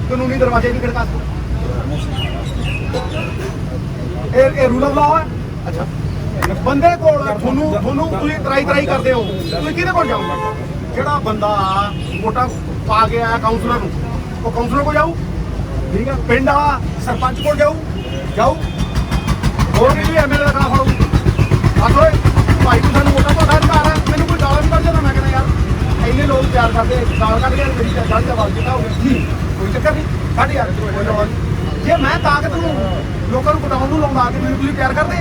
ਕਾਨੂੰਨੀ ਦਰਵਾਜ਼ੇ ਨਹੀਂ ਖੜਕਾ ਸਕਦਾ ਇਹ ਰੂਲ ਆਫ ਲਾ ਹੈ ਅੱਛਾ ਬੰਦੇ ਕੋਲ ਤੁਹਾਨੂੰ ਤੁਸੀਂ ਤਰਾਈ ਕਰਦੇ ਹੋ ਤੁਸੀਂ ਕਿਹਦੇ ਕੋਲ ਜਾਓਗੇ ਜਿਹੜਾ ਬੰਦਾ ਵੋਟਾਂ ਪਾ ਕੇ ਆਇਆ ਕਾਉਂਸਲਰ ਨੂੰ ਉਹ ਕਾਉਂਸਲਰ ਕੋਲ ਜਾਊ ਠੀਕ ਹੈ ਪਿੰਡ ਵਾਲਾ ਸਰਪੰਚ ਕੋਲ ਜਾਊ ਹੋਰ ਵੀ ਐਮਐਲਏ ਦਾ ਖਾ ਫੜੂ ਆਖੋ ਭਾਈ ਤੂੰ ਸਾਨੂੰ ਵੋਟਾਂ ਤੁਹਾਡਾ ਅਧਿਕਾਰ ਹੈ ਮੈਨੂੰ ਕੋਈ ਗਾਲਾਂ ਵੀ ਕੱਢ ਜਾਂਦਾ ਮੈਂ ਕਹਿੰਦਾ ਯਾਰ ਇੰਨੇ ਲੋਕ ਤਿਆਰ ਕਰਦੇ ਗਾਲ ਕੱਢ ਕੇ ਮੇਰੀ ਗੱਲ ਦਾ ਵਾਲ ਕੀਤਾ ਹੋਵੇ ਕੋਈ ਚੱਕਰ ਨਹੀਂ ਕੱਢ ਯਾਰ ਕੋਈ ਲੋੜ ਨਹੀਂ ਜੇ ਮੈਂ ਤਾਕਤ ਨੂੰ ਲੋਕਾਂ ਨੂੰ ਪਟਾਉਣ ਨੂੰ ਲਾਉਂਦਾ ਤੇ ਮੈਨੂੰ ਤੁਸੀਂ ਤਿਆਰ ਕਰਦੇ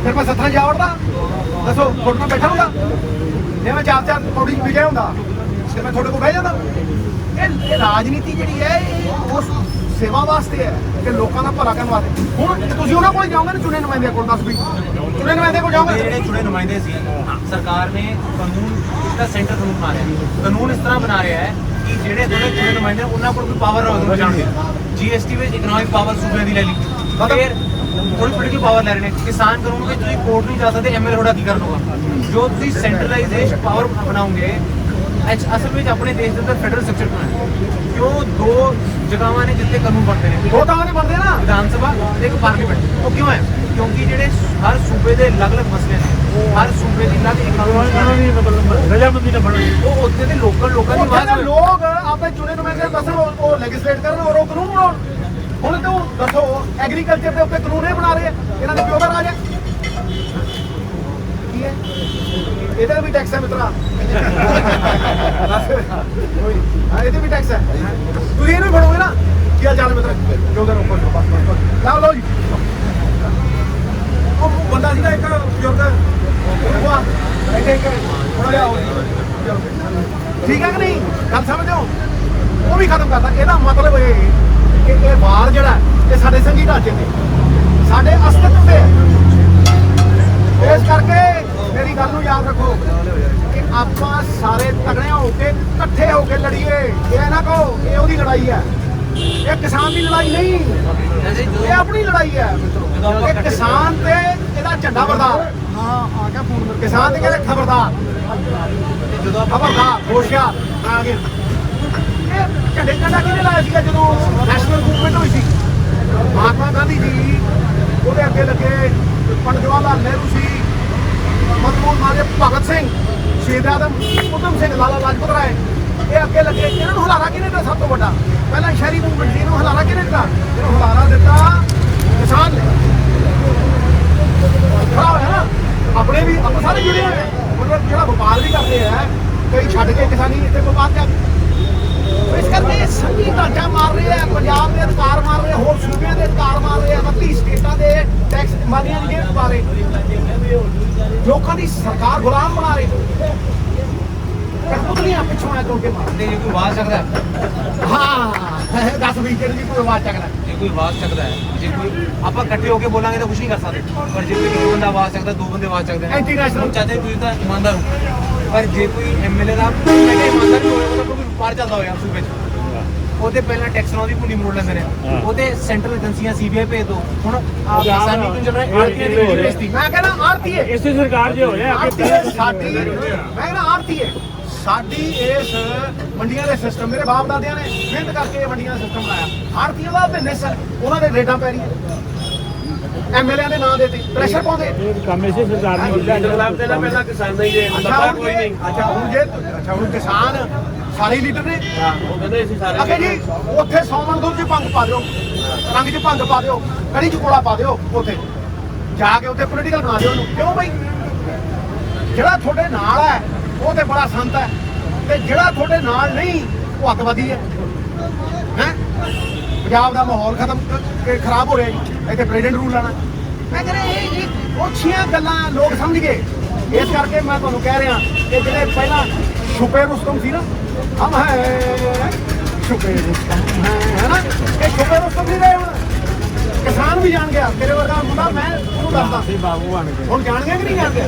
ਫਿਰ ਮੈਂ ਸੱਥਾਂ ਜਾ ਵੜਦਾ ਦੱਸੋ ਫੋਟੋ ਮੈਂ ਬੈਠਾ ਹੁੰਦਾ ਜੇ ਮੈਂ ਚਾਰ ਪੌੜੀ ਵਿਗਿਆ ਹੁੰਦਾ ਤੇ ਮੈਂ ਤੁਹਾਡੇ ਕੋਲ ਬਹਿ ਜਾਂਦਾ ਇਹ ਰਾਜਨੀਤੀ ਜਿਹੜੀ ਹੈ ਇਹ ਉਸ ਸੇਵਾ ਵਾਸਤੇ ਹੈ ਕਿ ਲੋਕਾਂ ਦਾ ਭਲਾ ਕਰਨ ਵਾਸਤੇ। ਹੁਣ ਤੁਸੀਂ ਉਹਨਾਂ ਕੋਲ ਜਾਓਗੇ ਨਾ ਚੁਣੇ ਨੁਮਾਇੰਦਿਆਂ ਕੋਲ, ਦੱਸ ਵੀ ਚੁਣੇ ਨੁਮਾਇੰਦੇ ਕੋਲ ਜਾਓਗੇ। ਜਿਹੜੇ ਚੁਣੇ ਨੁਮਾਇੰਦੇ ਸੀ, ਸਰਕਾਰ ਨੇ ਕਾਨੂੰਨ ਦਾ ਸੈਂਟਰ ਕਾਨੂੰਨ ਬਣਾ ਰਿਹਾ। ਕਾਨੂੰਨ ਇਸ ਤਰ੍ਹਾਂ ਬਣਾ ਰਿਹਾ ਹੈ ਕਿ ਜਿਹੜੇ ਦੋਨੇ ਚੁਣੇ ਨੁਮਾਇੰਦੇ ਉਹਨਾਂ ਕੋਲ ਕੋਈ ਪਾਵਰ ਹੋਵੇ ਜਾਣਗੇ। GST ਵਿੱਚ ਇਕਨੋਮਿਕ ਪਾਵਰ ਸੂਬੇ ਦੀ ਲੈ ਲਈ, ਫਿਰ ਥੋੜੀ ਪੋਲੀਟੀਕਲ ਪਾਵਰ ਲੈ ਰਹੇ ਨੇ। ਕਿਸਾਨ ਕਾਨੂੰਨ ਵਿੱਚ ਤੁਸੀਂ ਕੋਰਟ ਨਹੀਂ ਜਾ ਸਕਦੇ, MLA ਤੁਹਾਡਾ ਕੀ ਕਰ ਲੂਗਾ। ਜੋ ਤੁਸੀਂ ਸੈਂਟਰਲਾਈਜ਼ੇਸ਼ਨ ਪਾਵਰ ਬਣਾਉਂਗੇ, ਅਸਲ ਵਿੱਚ ਆਪਣੇ ਦੇਸ਼ ਦੇ ਅੰਦਰ ਫੈਡਰਲ ਸਟਰਕਚਰ ਬਣਾਇਆ। ਕਿਉਂ ਦੋ ਜਗ੍ਹਾਵਾਂ ਨੇ ਜਿੱਥੇ ਕਾਨੂੰਨ ਬਣਦੇ ਨੇ, ਦੋ ਤਾਂ ਨਹੀਂ ਬਣਦੇ ਨਾ, ਵਿਧਾਨ ਸਭਾ ਤੇ ਇੱਕ ਪਾਰਲੀਮੈਂਟ। ਉਹ ਕਿਉਂ ਹੈ? ਕਿਉਂਕਿ ਜਿਹੜੇ ਹਰ ਸੂਬੇ ਦੇ ਅਲੱਗ-ਅਲੱਗ ਮਸਲੇ ਨੇ, ਹਰ ਸੂਬੇ ਦੀ ਅਲੱਗ ਇਕਨੋਮਿਕ ਰਜਾਮੰਦੀ ਨਾਲ ਬਣੋ। ਉਹ ਉੱਥੇ ਦੇ ਲੋਕਾਂ ਦੀ ਆਵਾਜ਼ ਹੋਵੇ। ਲੋਕ ਆਪਣੇ ਚੁਣੇ ਨੁਮਾਇੰਦੇ ਦੱਸਣ, ਉਹ ਲੈਜਿਸਲੇਟ ਕਰਨ ਔਰ ਉਹ ਕਾਨੂੰਨ ਬਣਾਉਣ। ਹੁਣ ਤੋਂ ਦੱਸੋ ਐਗਰੀਕਲਚਰ ਦੇ ਉੱਤੇ ਕਾਨੂੰਨ ਇਹ ਬਣਾ ਰਹੇ ਆ, ਇਹਨਾਂ ਦੇ ਪਿਓ ਦਾ ਰਾਜ ਹੈ ਕੀ ਹੈ? ਇਹਦਾ ਵੀ ਟੈਕਸ ਹੈ ਮਿੱਤਰਾ। ਇਹਦੇ ਵੀ ਟੈਕਸ ਹੈ। ਤੁਸੀਂ ਇਹਨੂੰ ਫੜੋਗੇ ਨਾ, ਕੀ ਹਾਲ ਚਾਲ ਮਿੱਤਰਾ? ਜੋ ਦਾ ਉੱਪਰ ਲਓ ਜੀ। ਉਹ ਬੰਦਾ ਸੀਗਾ ਇੱਕ ਬਜ਼ੁਰਗ, ਉਹ ਇੱਥੇ ਥੋੜਾ ਜਿਹਾ ਠੀਕ ਹੈ ਕਿ ਨਹੀਂ? ਗੱਲ ਸਮਝੋ, ਉਹ ਵੀ ਖਤਮ ਕਰਤਾ। ਇਹਦਾ ਮਤਲਬ ਇਹ ਕਿ ਇਹ ਵਾਰ ਜਿਹੜਾ ਇਹ ਸਾਡੇ ਸੰਘੀ ਢਾਂਚੇ ਤੇ, ਸਾਡੇ ਅਸਤਿਤਵ ਤੇ ਹੈ। ਇਸ ਕਰਕੇ ਮੇਰੀ ਗੱਲ ਨੂੰ ਯਾਦ ਰੱਖੋ ਕਿ ਆਪਾਂ ਸਾਰੇ ਤਗੜੇ ਹੋ ਕੇ ਇਕੱਠੇ ਹੋ ਕੇ ਲੜੀਏ। ਇਹ ਨਾ ਕਹੋ ਇਹ ਉਹਦੀ ਲੜਾਈ ਹੈ, ਇਹ ਕਿਸਾਨ ਦੀ ਲੜਾਈ ਨਹੀਂ, ਇਹ ਆਪਣੀ ਲੜਾਈ ਹੈ। ਇਹ ਕਿਸਾਨ ਤੇ ਇਹਦਾ ਝੰਡਾ ਬਰਦਾਰ, ਹਾਂ ਆ ਗਿਆ ਫੋਨ, ਕਿਸਾਨ ਤੇ ਕਹਿੰਦੇ ਖਬਰਦਾਰ, ਜਦੋਂ ਖਬਰਦਾਰ ਹੋਸ਼ਿਆਰ ਆ ਗਏ। ਇਹ ਝੰਡੇ ਝੰਡਾ ਕਿਹਨੇ ਲਾਇਆ ਸੀਗਾ ਜਦੋਂ ਨੈਸ਼ਨਲ ਮੂਵਮੈਂਟ ਹੋਈ ਸੀ? ਮਹਾਤਮਾ ਗਾਂਧੀ ਜੀ, ਉਹਦੇ ਅੱਗੇ ਲੱਗੇ ਪੰਡਿਤ ਜਵਾਹਰ ਲਾਲ ਨਹਿਰੂ ਸੀ, ਮਨਮੋਹਨ ਮਾਲਵੀਆ, ਭਗਤ ਸਿੰਘ, ਸ਼ਹੀਦ ਆਜ਼ਮ ਊਧਮ ਸਿੰਘ, ਲਾਲਾ ਲਾਜਪਤ ਰਾਏ, ਇਹ ਅੱਗੇ ਲੱਗੇ। ਇਹਨਾਂ ਨੂੰ ਹੁਲਾਰਾ ਕਿਹਨੇ ਦਿੱਤਾ? ਸਭ ਤੋਂ ਵੱਡਾ ਪਹਿਲਾਂ ਸ਼ਹਿਰੀ ਮੂਵਮੈਂਟ ਸੀ, ਇਹਨੂੰ ਹੁਲਾਰਾ ਕਿਹਨੇ ਦਿੱਤਾ? ਇਹਨੂੰ ਹੁਲਾਰਾ ਦਿੱਤਾ ਕਿਸਾਨ ਨੇ। ਖੜਾ ਹੋਇਆ ਨਾ, ਆਪਣੇ ਵੀ ਆਪਾਂ ਸਾਰੇ ਜੁੜੇ ਹੋਏ ਆ। ਮਤਲਬ ਜਿਹੜਾ ਵਪਾਰ ਵੀ ਕਰਦੇ ਆ ਕਈ ਛੱਡ ਕੇ ਕਿਸਾਨੀ ਇੱਥੇ ਵਪਾਰ ਕਰ। ਇਸ ਕਰਕੇ ਇਹ ਸੰਘੀ ਢਾਂਚਾ ਮਾਰ ਰਹੇ ਆ, ਪੰਜਾਬ ਦੇ ਅਧਿਕਾਰ ਮਾਰ ਰਹੇ, ਹੋਰ ਸੂਬਿਆਂ ਦੇ ਅਧਿਕਾਰ ਮਾਰ ਰਹੇ ਆ, 32 ਸਟੇਟਾਂ ਦੇ ਟੈਕਸ ਮਾਰੀਆਂ ਦੀ ਜੇਬ ਪਾ ਰਹੇ, ਲੋਕਾਂ ਦੀ ਸਰਕਾਰ ਗੁਲਾਮ ਬਣਾ ਰਹੇ। ਕਠਪੁਤਲੀਆਂ ਪਿੱਛੋਂ ਆ ਕੇ ਮਾਰਦੇ। ਜੇ ਕੋਈ ਆਵਾਜ਼ ਸਕਦਾ ਹੈ, ਹਾਂ 10 20 ਜਿਹੜੀ ਕੋਈ ਆਵਾਜ਼ ਚੱਕਦਾ, ਜੇ ਕੋਈ ਆਵਾਜ਼ ਸਕਦਾ ਹੈ, ਜੇ ਕੋਈ ਆਪਾਂ ਇਕੱਠੇ ਹੋ ਕੇ ਬੋਲਾਂਗੇ ਤਾਂ ਕੁਝ ਨਹੀਂ ਕਰ ਸਕਦੇ। ਪਰ ਜੇ ਕੋਈ ਇੱਕ ਬੰਦਾ ਆਵਾਜ਼ ਸਕਦਾ, ਦੋ ਬੰਦੇ ਆਵਾਜ਼ ਸਕਦੇ ਨੇ। ਇੰਟਰਨੈਸ਼ਨਲ ਚਾਹਤੇ ਤੁਸੀਂ ਤਾਂ ਇਮਾਨਦਾਰ ਹੋ, ਪਰ ਜੇ ਕੋਈ MLA ਦਾ ਮੈਂ ਕਿਹਾ ਇਮਾਨਦਾਰ ਨਹੀਂ ਹੋਇਆ, ਉਹਦਾ ਕੋਈ ਵਪਾਰ ਚੱਲਦਾ ਹੋਇਆ ਸੂਬੇ 'ਚ, ਉਹਦੇ ਪਹਿਲਾਂ ਟੈਕਸ ਨਾਲ ਦੀ ਭੁੰਡੀ ਮੋੜ ਲੈਂਦੇ ਨੇ। ਉਹਦੇ ਸੈਂਟਰਲ ਏਜੰਸੀਆਂ CBI ਭੇਜ ਦੋ। ਹੁਣ ਕਿਸਾਨੀ ਨੂੰ ਚੱਲ ਰਿਹਾ ਆਰਤੀ ਦੀ ਬੇਇੱਜ਼ਤੀ। ਮੈਂ ਕਹਿੰਦਾ ਆਰਤੀ ਹੈ, ਇਸੇ ਸਰਕਾਰ ਜੇ ਹੋਇਆ ਆਰਤੀ ਹੈ ਸਾਡੀ। ਮੈਂ ਕਹਿੰਦਾ ਆਰਤੀ ਹੈ ਸਾਡੀ। ਇਸ ਮੰਡੀਆਂ ਦੇ ਸਿਸਟਮ ਮੇਰੇ ਬਾਪ ਦਾਦਿਆਂ ਨੇ ਮਿਹਨਤ ਕਰਕੇ ਇਹ ਮੰਡੀਆਂ ਦਾ ਸਿਸਟਮ ਬਣਾਇਆ। ਆਰਤੀਆਂ ਦਾ ਬਿਜ਼ਨਸ ਹੈ, ਉਹਨਾਂ ਦੇ ਰੇਡਾਂ ਪੈ ਰਹੀਆਂ, MLA ਦੇ ਨਾਂ ਦੇ ਤੇ ਪ੍ਰੈਸ਼ਰ ਪਾਉਂਦੇ। ਇਹ ਕੰਮ ਇਸੇ ਸਰਕਾਰ ਨੇ ਕੀਤਾ। ਪਹਿਲਾਂ ਕਿਸਾਨ ਦਾ ਹੀ ਰੇਟ ਕੋਈ ਨਹੀਂ। ਅੱਛਾ ਹੁਣ ਕਿਸਾਨ ਸਾਰੇ ਲੀਡਰ ਨੇ। ਉਹ ਕਹਿੰਦੇ ਅਸੀਂ ਸਾਰੇ ਅਗੇ ਜੀ ਉੱਥੇ 100 ਮਣ ਦੁੱਧ 'ਚ ਭੰਗ ਪਾ ਦਿਓ, ਰੰਗ 'ਚ ਭੰਗ ਪਾ ਦਿਓ, ਕੜੀ 'ਚ ਕੋਲਾ ਪਾ ਦਿਓ, ਉੱਥੇ ਜਾ ਕੇ ਉੱਥੇ ਪੋਲੀਟੀਕਲ ਬਣਾ ਦਿਓ ਉਹਨੂੰ। ਕਿਉਂ ਬਈ? ਜਿਹੜਾ ਤੁਹਾਡੇ ਨਾਲ ਹੈ ਉਹ ਤੇ ਬੜਾ ਸੰਤ ਹੈ, ਤੇ ਜਿਹੜਾ ਤੁਹਾਡੇ ਨਾਲ ਨਹੀਂ ਉਹ ਅੱਤਵਾਦੀ ਹੈ। ਪੰਜਾਬ ਦਾ ਮਾਹੌਲ ਖਰਾਬ ਹੋ ਰਿਹਾ ਜੀ, ਇੱਥੇ ਪ੍ਰੈਜ਼ੀਡੈਂਟ ਰੂਲ ਲੈਣਾ। ਮੈਂ ਕਹਿੰਦਾ ਇਹ ਉੱਚੀਆਂ ਗੱਲਾਂ ਲੋਕ ਸਮਝ ਗਏ। ਇਸ ਕਰਕੇ ਮੈਂ ਤੁਹਾਨੂੰ ਕਹਿ ਰਿਹਾ ਕਿ ਜਿਹੜੇ ਪਹਿਲਾਂ ਛੁਪੇ ਰੁਸਤਮ ਸੀ ਨਾ, ਹਮ ਹੈ ਛੁਪੇ ਰੁਸਤਮ ਹੈ ਨਾ, ਇਹ ਛੁਪੇ ਰੁਸਤਮ ਨਹੀਂ ਰਹੇ। ਹੁਣ ਕਿਸਾਨ ਵੀ ਜਾਣ ਗਿਆ, ਤੇਰੇ ਵਰਗਾ ਮੁੰਡਾ ਮੈਂ ਉਹਨੂੰ ਦੱਸਦਾ ਸੀ ਬਾਬੂ ਬਣ ਕੇ। ਹੁਣ ਜਾਣ ਗਿਆ ਕਿ ਨਹੀਂ ਜਾਣ ਗਿਆ?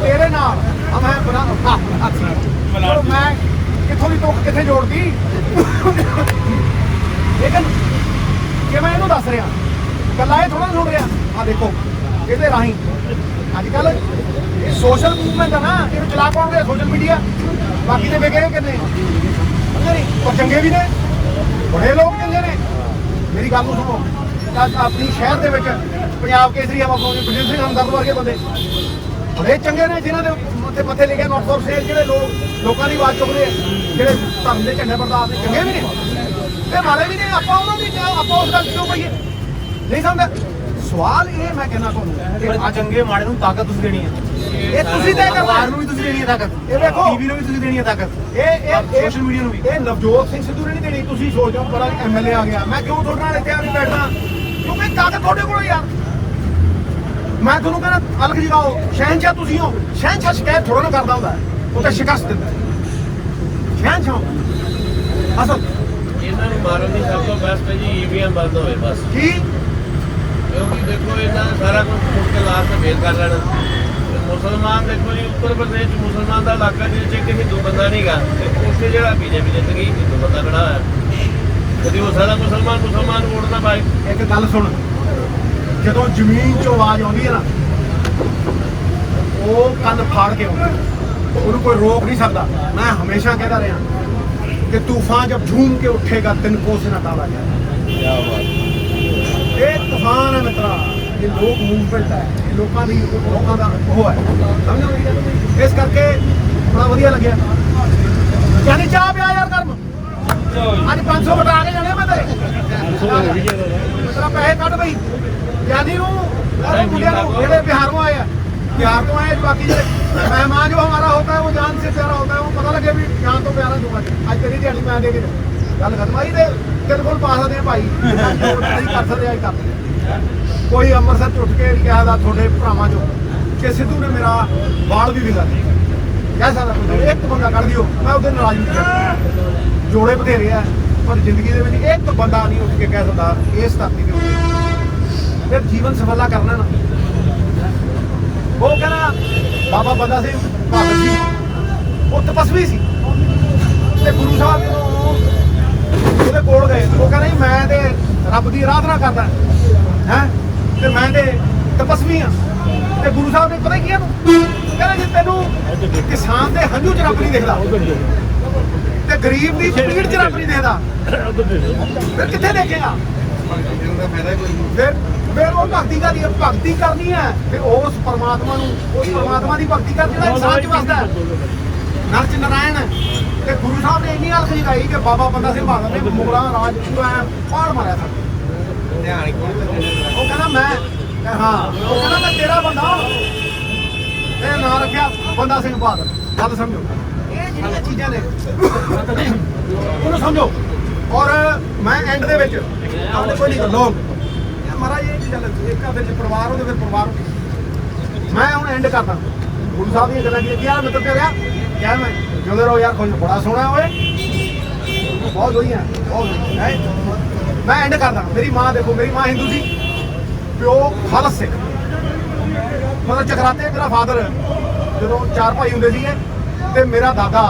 ਤੇਰੇ ਨਾਲ ਹਮ ਹੈ ਬਣਾ। ਮੈਂ ਕਿੱਥੋਂ ਦੀ ਤੋਕ ਕਿੱਥੇ ਜੋੜਦੀ, ਲੇਕਿਨ ਕਿ ਮੈਂ ਇਹਨੂੰ ਦੱਸ ਰਿਹਾ, ਗੱਲਾਂ ਇਹ ਥੋੜਾ ਸੁਣ ਰਿਹਾ। ਆ ਦੇਖੋ ਇਹਦੇ ਰਾਹੀਂ ਅੱਜ ਕੱਲ ਇਹ ਸੋਸ਼ਲ ਮੂਵਮੈਂਟ ਹੈ ਨਾ, ਇਹਨੂੰ ਚਲਾ ਪਾਉਂਦੇ ਸੋਸ਼ਲ ਮੀਡੀਆ। ਬਾਕੀ ਦੇ ਵਿਗੇ ਕਿੰਨੇ ਨਹੀਂ, ਪਰ ਚੰਗੇ ਵੀ ਨੇ, ਬੜੇ ਲੋਕ ਚੰਗੇ ਨੇ। ਮੇਰੀ ਗੱਲ ਨੂੰ ਸੁਣੋ, ਆਪਣੀ ਸ਼ਹਿਰ ਦੇ ਵਿੱਚ ਪੰਜਾਬ ਕੇਸਰੀ ਹਵਾ ਪਾਉਂਦੇ ਬਜਿੰਦਰ ਸਿੰਘ ਹਮਦਰਦ ਵਰਗੇ ਬੰਦੇ ਬੜੇ ਚੰਗੇ ਨੇ, ਜਿਨ੍ਹਾਂ ਦੇ ਉੱਤੇ ਮੱਥੇ ਲਿਖਿਆ ਨੋਟ ਫॉर ਸੇਲ, ਜਿਹੜੇ ਲੋਕਾਂ ਦੀ ਆਵਾਜ਼ ਚੁੱਕਦੇ ਆ, ਜਿਹੜੇ ਧਰਮ ਦੇ ਝੰਡੇ ਬਰਦਾਸ਼ਤ ਨੇ, ਚੰਗੇ ਵੀ ਨੇ ਤੇ ਮਾੜੇ ਵੀ ਨੇ। ਆਪਾਂ ਉਹਨਾਂ ਦੀ ਆਪਾਂ ਉਸ ਗੱਲ ਕਿਉਂ ਪਈਏ? ਨਹੀਂ ਸਮਝਦਾ ਸਵਾਲ। ਇਹ ਮੈਂ ਕਹਿੰਦਾ ਤੁਹਾਨੂੰ, ਆ ਚੰਗੇ ਮਾੜੇ ਨੂੰ ਤਾਕਤ ਤੁਸੀਂ ਦੇਣੀ ਹੈ। ਇਹ ਤੁਸੀਂ ਤੈਅ ਕਰਨਾ, ਅਖਬਾਰ ਨੂੰ ਵੀ ਤੁਸੀਂ ਦੇਣੀ ਹੈ ਤਾਕਤ, ਇਹ ਵੇਖੋ TV ਨੂੰ ਵੀ ਤੁਸੀਂ ਦੇਣੀ ਹੈ ਤਾਕਤ, ਇਹ ਸੋਸ਼ਲ ਮੀਡੀਆ ਨੂੰ ਵੀ। ਇਹ ਨਵਜੋਤ ਸਿੰਘ ਸਿੱਧੂ ਨੇ ਨਹੀਂ ਦੇਣੀ। ਤੁਸੀਂ ਸੋਚੋ ਬੜਾ MLA ਆ ਗਿਆ, ਮੈਂ ਕਿਉਂ ਤੁਹਾਡੇ ਨਾਲ ਇੱਥੇ ਆ ਕੇ ਬੈਠਣਾ? ਕਿਉਂਕਿ ਤਾਕਤ ਤੁਹਾਡੇ ਕੋਲ ਯਾਰ। ਮੈਂ ਤੁਹਾਨੂੰ ਕਹਿੰਦਾ ਅਲਗ ਜਗਾਓ, ਸ਼ਹਿਨਸ਼ਾਹ ਤੁਸੀਂ ਹੋ। ਸ਼ਹਿਨਸ਼ਾਹ ਸ਼ਿਕਾਇਤ ਥੋੜਾ ਨਾ ਕਰਦਾ ਹੁੰਦਾ, ਉਹ ਤਾਂ ਸ਼ਿਕਸਤ ਦਿੰਦਾ। ਸ਼ਹਿਨशाह ਅਸਲ ਇਹਨਾਂ ਨੂੰ ਮਾਰਨ ਦੀ ਸਭ ਤੋਂ ਬੈਸਟ ਜੀ ਈਵੀਐਮ ਬੰਦ ਹੋਵੇ ਬਸ, ਕੀ ਕਿਉਂਕਿ ਦੇਖੋ ਇਹਨਾਂ ਨੇ ਸਾਰਾ ਕੁਝ ਫੁੱਟ ਕੇ ਲਾਸਟ ਤੇ ਫੇਲ ਕਰ ਲੈਣਾ। ਤੇ ਮੁਸਲਮਾਨ ਦੇਖੋ ਜੀ, ਉੱਤਰ ਪ੍ਰਦੇਸ਼ 'ਚ ਮੁਸਲਮਾਨ ਦਾ ਇਲਾਕਾ ਜਿਹਦੇ 'ਚ ਇੱਕ ਹਿੰਦੂ ਬੰਦਾ ਨਹੀਂਗਾ, ਤੇ ਉੱਥੇ ਜਿਹੜਾ ਬੀਜੇਪੀ ਜਿੱਤ ਗਈ, ਹਿੰਦੂ ਬੰਦਾ ਖੜਾ ਹੋਇਆ। ਕਦੀ ਹੋ ਸਕਦਾ ਮੁਸਲਮਾਨ ਨੂੰ ਵੋਟ ਨਾ ਪਾਏ। ਇੱਕ ਗੱਲ ਸੁਣ, ਜਦੋਂ ਜ਼ਮੀਨ 'ਚੋਂ ਆਵਾਜ਼ ਆਉਂਦੀ ਹੈ ਨਾ, ਉਹ ਕੰਨ ਫਾੜ ਕੇ ਆਉਂਦੀ, ਉਹਨੂੰ ਕੋਈ ਰੋਕ ਨਹੀਂ ਸਕਦਾ। ਮੈਂ ਹਮੇਸ਼ਾ ਕਹਿੰਦਾ ਰਿਹਾ ਕਿ ਤੂਫਾਨ ਜਬ ਝੂਮ ਕੇ ਉੱਠੇਗਾ ਤਿੰਨ को से न टाला जाएगा। ਇਹ ਤੂਫਾਨ ਹੈ ਮਿੱਤਰਾ, ਇਹ ਲੋਕ ਮੂਵਮੈਂਟ ਹੈ, ਇਹ ਲੋਕਾਂ ਦਾ ਉਹ ਹੈ, ਸਮਝੋ ਮੇਰੀ ਗੱਲ। ਇਸ ਕਰਕੇ ਬੜਾ ਵਧੀਆ ਲੱਗਿਆ। ਯਾਨੀ ਚਾਹ ਪਿਆ ਯਾਰ ਗਰਮ, ਅੱਜ 500 ਵਟਾ ਕੇ ਜਾਣੇ ਮੈਂ ਤੇਰੇ ਤੇਰਾ ਪੈਸੇ ਕੱਢ ਬਈ ਯਾਨੀ ਨੂੰ और मुंडिया ਜਿਹੜੇ ਬਿਹਾਰੋਂ ਆਏ ਆ, बिहार तो आए, बाकी मेहमान जो हमारा होता है वो जान से प्यारा होता है, वो पता लगे भी जान तो प्यारा दूंगा। आज तेरी दिहाड़ी मैं दे के गल खत्म आई ते तेरे को पा सकते हैं भाई, नहीं कर सकते अज कर कोई अमृतसर च उठ के कहा था थोड़े भरावां चो कि सिद्धू ने मेरा बाल भी विगा कह सकता एक बंदा कढ़ दियो, मैं उधर नाराज नहीं करता। जोड़े बथेरे है पर जिंदगी के एक बंदा नहीं उठ के कह सकता इस धरती के उत्ते फिर जीवन सफला करना ना। वो कहना बाबा बंदा सिंह बहादुर जी वो तपस्वी सी ते गुरु साहब ਉਹਦੇ ਕੋਲ ਗਏ, ਉਹ ਕਹਿੰਦਾ ਜੀ ਮੈਂ ਤੇ ਰੱਬ ਦੀ ਆਰਾਧਨਾ ਕਰਦਾ ਹੈ ਤੇ ਮੈਂ ਤੇ ਤਪਸਵੀ ਆ। ਤੇ ਗੁਰੂ ਸਾਹਿਬ ਨੇ ਪਤਾ ਕੀ ਇਹਨੂੰ ਕਹਿੰਦਾ ਜੀ ਤੈਨੂੰ ਕਿਸਾਨ ਦੇ ਹੰਝੂ ਚ ਰੱਬ ਨਹੀਂ ਦਿਖਦਾ ਤੇ ਗਰੀਬ ਦੀ ਪੀੜ ਚ ਰੱਬ ਨਹੀਂ ਦਿਖਦਾ, ਫਿਰ ਕਿੱਥੇ ਦੇਖੇਗਾ? ਫਿਰ ਉਹ ਭਗਤੀ ਕਰਨੀ ਹੈ, ਫਿਰ ਉਸ ਪਰਮਾਤਮਾ ਦੀ ਭਗਤੀ ਕਰ ਜਿਹੜਾ ਇਨਸਾਨ ਚ ਵਸਦਾ ਹੈ, ਨਰ ਚ ਨਾਰਾਇਣ। ਤੇ ਗੁਰੂ ਸਾਹਿਬ ਨੇ ਇੰਨੀ ਅਲਖ ਜਗਾਈ ਕਿ ਬਾਬਾ ਬੰਦਾ ਸਿੰਘ ਬਹਾਦਰ ਨੇ ਮੁਗਲਾਂ ਰਾਜ ਪੂਰਾ ਪਾੜ ਮਾਰਿਆ ਸਭ। ਉਹ ਕਹਿੰਦਾ ਮੈਂ ਤੇਰਾ ਬੰਦਾ, ਇਹ ਨਾਂ ਰੱਖਿਆ ਬੰਦਾ ਸਿੰਘ ਬਹਾਦਰ। ਗੱਲ ਸਮਝੋ, ਇਹ ਜਿਹੜੀਆਂ ਚੀਜ਼ਾਂ ਨੇ ਉਹਨੂੰ ਸਮਝੋ। ਔਰ ਮੈਂ ਐਂਡ ਦੇ ਵਿੱਚ ਆਪਣੇ ਕੋਈ ਨਹੀਂ ਲੋਕ ਮਹਾਰਾਜ ਇਹ ਚੀਜ਼ਾਂ ਇੱਕ ਘਰ ਵਿੱਚ ਪਰਿਵਾਰ ਉਹਦੇ ਫਿਰ ਪਰਿਵਾਰ ਮੈਂ ਹੁਣ ਐਂਡ ਕਰਦਾ। ਗੁਰੂ ਸਾਹਿਬ ਦੀਆਂ ਗੱਲਾਂ ਕੀ ਯਾਰ ਮਿੱਤਰ ਤੇਰਿਆ ਕਿਹਾ ਮੈਂ ਜਿਉਂਦੇ ਰਹੋ ਯਾਰ, ਕੋਈ ਬੜਾ ਸੋਹਣਾ ਹੋਏ, ਬਹੁਤ ਵਧੀਆ ਬਹੁਤ। ਮੈਂ ਐਂਡ ਕਰਦਾ। ਮੇਰੀ ਮਾਂ ਦੇਖੋ, ਮੇਰੀ ਮਾਂ ਹਿੰਦੂ ਸੀ, ਪਿਓ ਖਾਲਸ ਸਿੱਖ, ਮਤਲਬ ਚਕਰਾਤੇ। ਮੇਰਾ ਫਾਦਰ ਜਦੋਂ 4 ਭਾਈ ਹੁੰਦੇ ਸੀਗੇ ਤੇ ਮੇਰਾ ਦਾਦਾ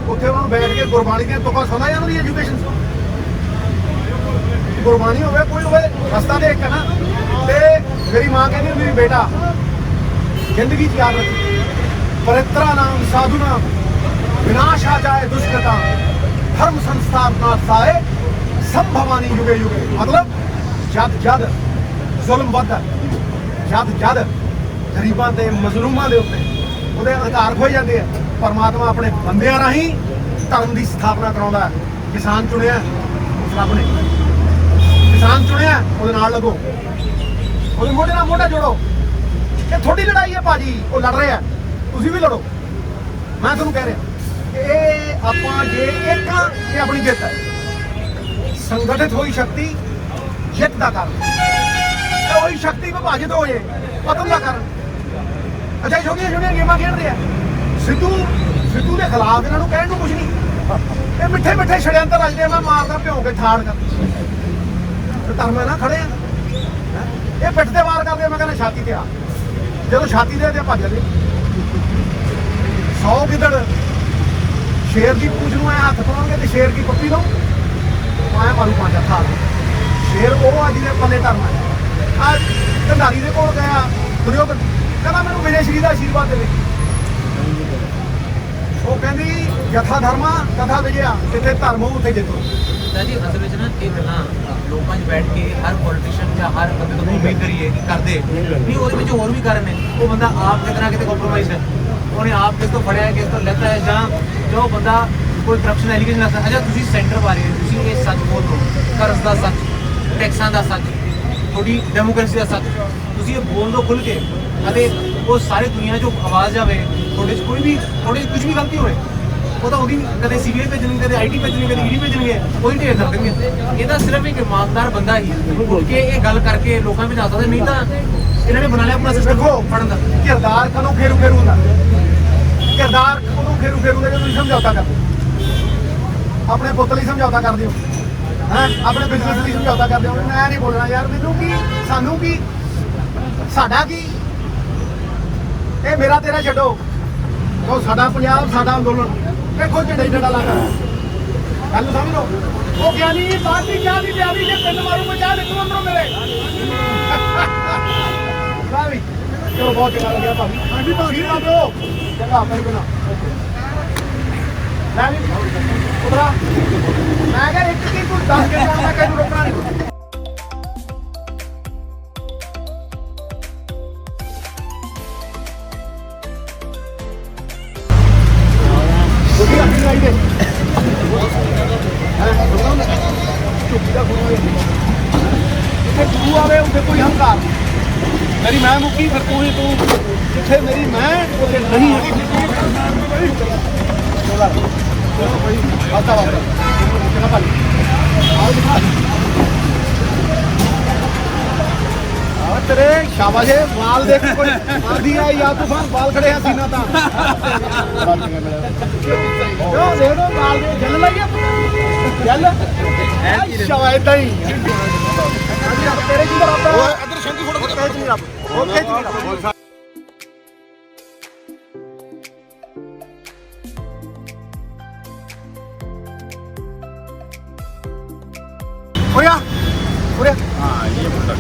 ਉੱਥੇ ਉਹਨਾਂ ਨੂੰ ਬੈਠ ਕੇ ਗੁਰਬਾਣੀ ਦੀਆਂ ਤੁਕਾਂ ਸੁਣਦਾ ਇਹਨਾਂ ਦੀ ਐਜੂਕੇਸ਼ਨ ਗੁਰਬਾਣੀ ਹੋਵੇ ਕੋਈ ਹੋਵੇ ਰਸਤਾ ਦੇਖ ਕੇ ਨਾ। ਤੇ ਮੇਰੀ ਮਾਂ ਕਹਿੰਦੀ ਮੇਰੀ ਬੇਟਾ ਜ਼ਿੰਦਗੀ ਚ ਯਾਦ ਰੱਖੀ ਪਰਿਤਰਾ ਨਾਮ ਸਾਧੂ ਨਾਮ विनाश आ जाए दुष्कृता धर्म संस्थान नाथाए संभवानी युगे युगे। मतलब जद जद जुल्म वधदा, जद जद गरीबां ते मजलूमां दे उत्ते ਉਹਦੇ ਅਧਿਕਾਰ ਖੋਏ ਜਾਂਦੇ ਆ, ਪਰਮਾਤਮਾ ਆਪਣੇ ਬੰਦਿਆਂ ਰਾਹੀਂ ਧਰਮ ਦੀ ਸਥਾਪਨਾ ਕਰਾਉਂਦਾ। ਕਿਸਾਨ ਚੁਣਿਆ ਉਸ ਰੱਬ ਨੇ, ਕਿਸਾਨ ਚੁਣਿਆ ਉਹਦੇ ਨਾਲ ਲੱਗੋ, ਉਹਦੇ ਮੋਢੇ ਨਾਲ ਮੋਢਾ ਜੋੜੋ। ਇਹ ਥੋੜੀ ਲੜਾਈ ਹੈ ਭਾਜੀ, ਉਹ ਲੜ ਰਿਹਾ, ਤੁਸੀਂ ਵੀ ਲੜੋ। ਮੈਂ ਤੁਹਾਨੂੰ ਕਹਿ ਰਿਹਾ ਇਹ ਆਪਾਂ ਜੇ ਇੱਕ ਇਹ ਆਪਣੀ ਜਿੱਤ ਹੈ। ਸੰਗਠਿਤ ਹੋਈ ਸ਼ਕਤੀ ਜਿੱਤ ਦਾ ਕਾਰਨ, ਤੇ ਉਹੀ ਸ਼ਕਤੀ ਵਿਭਾਜਿਤ ਹੋ ਜੇ ਪਤਨ ਦਾ ਕਾਰਨ। ਅੱਛਾ ਛੋਟੀਆਂ ਗੇਮਾਂ ਖੇਡਦੇ ਆ, ਸਿੱਧੂ ਦੇ ਖਿਲਾਫ ਇਹਨਾਂ ਨੂੰ ਕਹਿਣ ਨੂੰ ਕੁਝ ਨਹੀਂ। ਇਹ ਮਿੱਠੇ ਛੜਿਆੰਤਰ ਰਚਦੇ, ਮੈਂ ਮਾਰਦਾ ਭਿਉਂ ਕੇ ਠਾੜ ਕਰ ਤੇ ਧਰਮ ਨਾਲ ਖੜੇ ਆ। ਇਹ ਪਿੱਠ ਤੇ ਵਾਰ ਕਰਦੇ, ਮੈਂ ਕਹਿੰਦਾ ਛਾਤੀ ਤੇ ਆ। ਜਦੋਂ ਛਾਤੀ ਤੇ ਭੱਜ ਜਾਂਦੇ 100 ਗਿੱਦੜ ਸ਼ੇਰ ਦੀ ਪੂਛ ਨੂੰ ਐ ਹੱਥ ਪਾਉਣਗੇ ਤੇ ਸ਼ੇਰ ਦੀ ਪੱਪੀ ਨੂੰ ਆਇਆ ਮਾਰੂ 5 ਹੱਥਾਂ। ਸ਼ੇਰ ਉਹ ਆ ਜਿਹਦੇ ਪੱਲੇ ਧਰਮ ਹੈ। ਆ ਢੰਡਾਰੀ ਦੇ ਕੋਲ ਗਿਆ ਦੁਰਯੋਧਨ, ਕਹਿੰਦਾ ਮੈਨੂੰ ਵਿਜੇ ਸ਼੍ਰੀ ਦਾ ਆਸ਼ੀਰਵਾਦ ਦੇਵੇ। ਉਹ ਕਹਿੰਦੀ ਯਥਾ ਧਰਮਾ ਤਥਾ ਵਿਜਿਆ, ਜਿੱਥੇ ਧਰਮ ਹੋ ਉੱਥੇ ਜਿੱਤੋ। ਜੀ ਅਸਲ ਵਿੱਚ ਨਾ ਇਹ ਗੱਲਾਂ ਲੋਕਾਂ 'ਚ ਬੈਠ ਕੇ ਹਰ ਪੋਲੀਟੀਸ਼ੀਅਨ ਜਾਂ ਹਰ ਬੰਦੇ ਤੋਂ ਉਮੀਦ ਕਰੀਏ ਕਿ ਕਰਦੇ ਨਹੀਂ, ਉਹਦੇ ਵਿੱਚ ਹੋਰ ਵੀ ਕਾਰਨ ਨੇ। ਉਹ ਬੰਦਾ ਆਪ ਕਿਤੇ ਨਾ ਕਿਤੇ ਕੰਪਰੋਮਾਈਜ਼ ਹੈ, ਉਹਨੇ ਆਪ ਕਿਸ ਤੋਂ ਫੜਿਆ ਹੈ, ਕਿਸ ਤੋਂ ਲੈਤਾ ਹੈ, ਜਾਂ ਜੋ ਬੰਦਾ ਕੋਈ ਕਰਪਸ਼ਨ ਐਲੀਗੇਸ਼ਨ ਲੱਗਦਾ। ਅੱਛਾ ਤੁਸੀਂ ਸੈਂਟਰ ਬਾਰੇ ਤੁਸੀਂ ਇਹ ਸੱਚ ਬੋਲ ਦਿਓ, ਕਰਜ਼ ਦਾ ਸੱਚ, ਟੈਕਸਾਂ ਦਾ ਸੱਚ, ਤੁਹਾਡੀ ਡੈਮੋਕ੍ਰੇਸੀ ਦਾ ਸੱਚ, ਤੁਸੀਂ ਇਹ ਬੋਲ ਦਿਓ ਖੁੱਲ੍ਹ ਕੇ, ਅਤੇ ਉਹ ਸਾਰੀ ਦੁਨੀਆ 'ਚੋਂ ਆਵਾਜ਼ ਆਵੇ। ਤੁਹਾਡੇ 'ਚ ਕੋਈ ਵੀ ਤੁਹਾਡੇ ਕੁਝ ਵੀ ਗਲਤੀ ਹੋਵੇ, ਉਹ ਤਾਂ ਉਹਦੀ ਕਦੇ ਸੀਬੀਆਈ ਭੇਜਣਗੇ, ਕਦੇ ਆਈਟੀ ਭੇਜਣਗੇ, ਕਦੇ ਈਡੀ ਭੇਜਣਗੇ, ਉਹਦੀ ਢੇਰ ਕਰ ਦੇਣਗੇ। ਇਹਦਾ ਸਿਰਫ ਇੱਕ ਇਮਾਨਦਾਰ ਬੰਦਾ ਹੀ ਉੱਠ ਕੇ ਇਹ ਗੱਲ ਕਰਕੇ ਲੋਕਾਂ ਵਿੱਚ ਆ ਸਕਦਾ। ਨਹੀਂ ਤਾਂ ਇਹਨਾਂ ਨੇ ਬਣਾ ਲਿਆ ਆਪਣਾ ਸਿਸਟਮ ਫੜਨ ਦਾ। ਕਿਰਦਾਰ ਕਦੋਂ ਫੇਰੂ ਹੁੰਦਾ, ਕਿਰਦਾਰ ਕਦੋਂ ਫੇਰੂ ਹੁੰਦਾ ਜਦੋਂ ਤੁਸੀਂ ਸਮਝੌਤਾ ਕਰਦੇ। ਆਪਣੇ ਪੁੱਤ ਲਈ ਸਮਝੌਤਾ ਕਰਦੇ ਹੋ ਹੈ, ਆਪਣੇ ਬਿਜ਼ਨਸ ਲਈ ਸਮਝੌਤਾ ਕਰਦੇ ਹੋ। ਮੈਂ ਨਹੀਂ ਬੋਲਣਾ ਯਾਰ, ਮੈਨੂੰ ਕੀ, ਸਾਨੂੰ ਕੀ, ਸਾਡਾ ਕੀ, ਇਹ ਮੇਰਾ ਤੇਰਾ ਛੱਡੋ। ਉਹ ਸਾਡਾ ਪੰਜਾਬ, ਸਾਡਾ ਅੰਦੋਲਨ, ਦੇਖੋ ਝੰਡੇ ਝੰਡਾ ਲਾਗਾ ਗੱਲ ਸਮਝ ਲਓ। ਉਹ ਗਿਆਨੀ ਬਾਤੀ ਚਾਹ ਦੀ ਤਿਆਰੀ ਜੇ ਪਿੰਡ ਮਾਰੂਗਾ ਚਾਹ ਨਿਕਲੂ ਅੰਦਰੋਂ ਮੇਰੇ ਭਾਈ। ਚਲੋ ਬਹੁਤ ਚੰਗਾ ਲੱਗਿਆ ਭਾਈ। ਹਾਂਜੀ ਭਾਈ ਆਜੋ ਚੰਗਾ ਭਾਈ ਬਣਾ ਮੈਂ ਵੀ ਉਧਰਾ ਮੈਂ ਕਿਹਾ ਇੱਕ ਕੀ ਤੂੰ 10 ਕੇ ਜਾਣ ਮੈਂ ਕਿਹਨੂੰ ਰੋਕਣਾ ਨਹੀਂ। ਆਪਣੀ ਲਾਈ ਦੇ ਚੁੱਪੀ ਦਾ ਗੁਰੂ ਜਿੱਥੇ ਗੁਰੂ ਆਵੇ ਉੱਥੇ ਕੋਈ ਹੰਕਾਰ ਨਹੀਂ। ਮੇਰੀ ਮੈਂ ਮੁੱਕੀ ਫਿਰ ਤੂੰ ਹੀ ਤੂੰ, ਜਿੱਥੇ ਮੇਰੀ ਮੈਂ ਉੱਥੇ ਨਹੀਂ ਹੈਗੀ। ਚਲੋ ਭਾਈ ਆਤਾ ਵਾਪਸ ਚੰਗਾ ਭਾਈ ਆਓ ਦਿਖਾ ਆ ਤੇਰੇ ਸ਼ਾਬਾਸ਼ ਹੈ। ਵਾਲ ਦੇਖ ਕੋਈ ਆਂਦੀ ਆ ਯਾ ਤੂਫਾਨ ਵਾਲ ਖੜੇ ਆ ਸੀਨਾ ਤਾਂ ਜੋ ਦੇ ਦੋ ਵਾਲ ਦੇ ਜਲ ਲਈਏ ਜਲ ਸ਼ਾਬਾਸ਼ ਏਦਾਂ ਹੀ ਤੇਰੇ ਕੀ ਬਰਾਬਰ ਉਹ ਇੱਧਰ ਸ਼ੰਕੀ ਫੋਟੋ ਖਿੱਚ ਨਹੀਂ ਰੱਬ ਉਹ ਖਿੱਚ ਨਹੀਂ ਰੱਬ। ਉਰਿਆ ਉਰਿਆ ਹਾਂ ਇਹ ਮੁੰਡਾ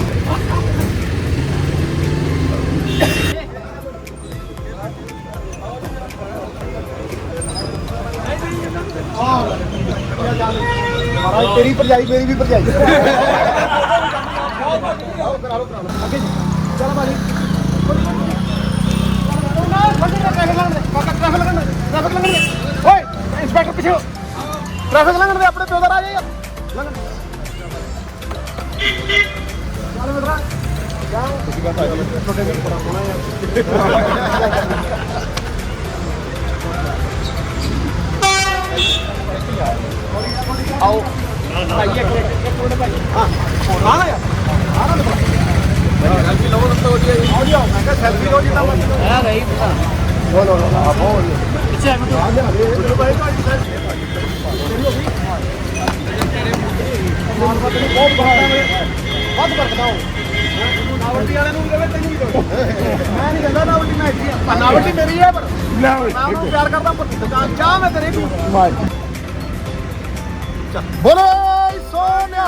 महाराज तेरी भरजाई मेरी भी भरजाई आगे चलो भाजी इंस्पेक्टर पीछे ट्रैफिक लगन दे अपने प्यो दा राज यार चल बेटा जाओ किसी का छोटे भी बड़ा होना यार आओ भाई एक मिनट भाई हां आना यार आना तो सेल्फी लो तो हो जाओ मैं कहा सेल्फी लो जी ना है नहीं लो आप हो पीछे आ जा रे भाई बहुत बहुत बताओ नावटी वाले ਨੂੰ ਦੇਵੇ ਤੈਨੂੰ ਵੀ ਦੋ ਮੈਂ ਨਹੀਂ ਕਹਿੰਦਾ ਨਾਵਟੀ ਮੈਂ ਇੱਥੇ ਨਾਵਟੀ ਮੇਰੀ ਹੈ ਪਰ ਮੈਂ ਉਹਨੂੰ ਪਿਆਰ ਕਰਦਾ ਦੁਕਾਨ ਚਾਹ ਮੈਂ ਤੇਰੀ ਵੀ बोलो सोनिया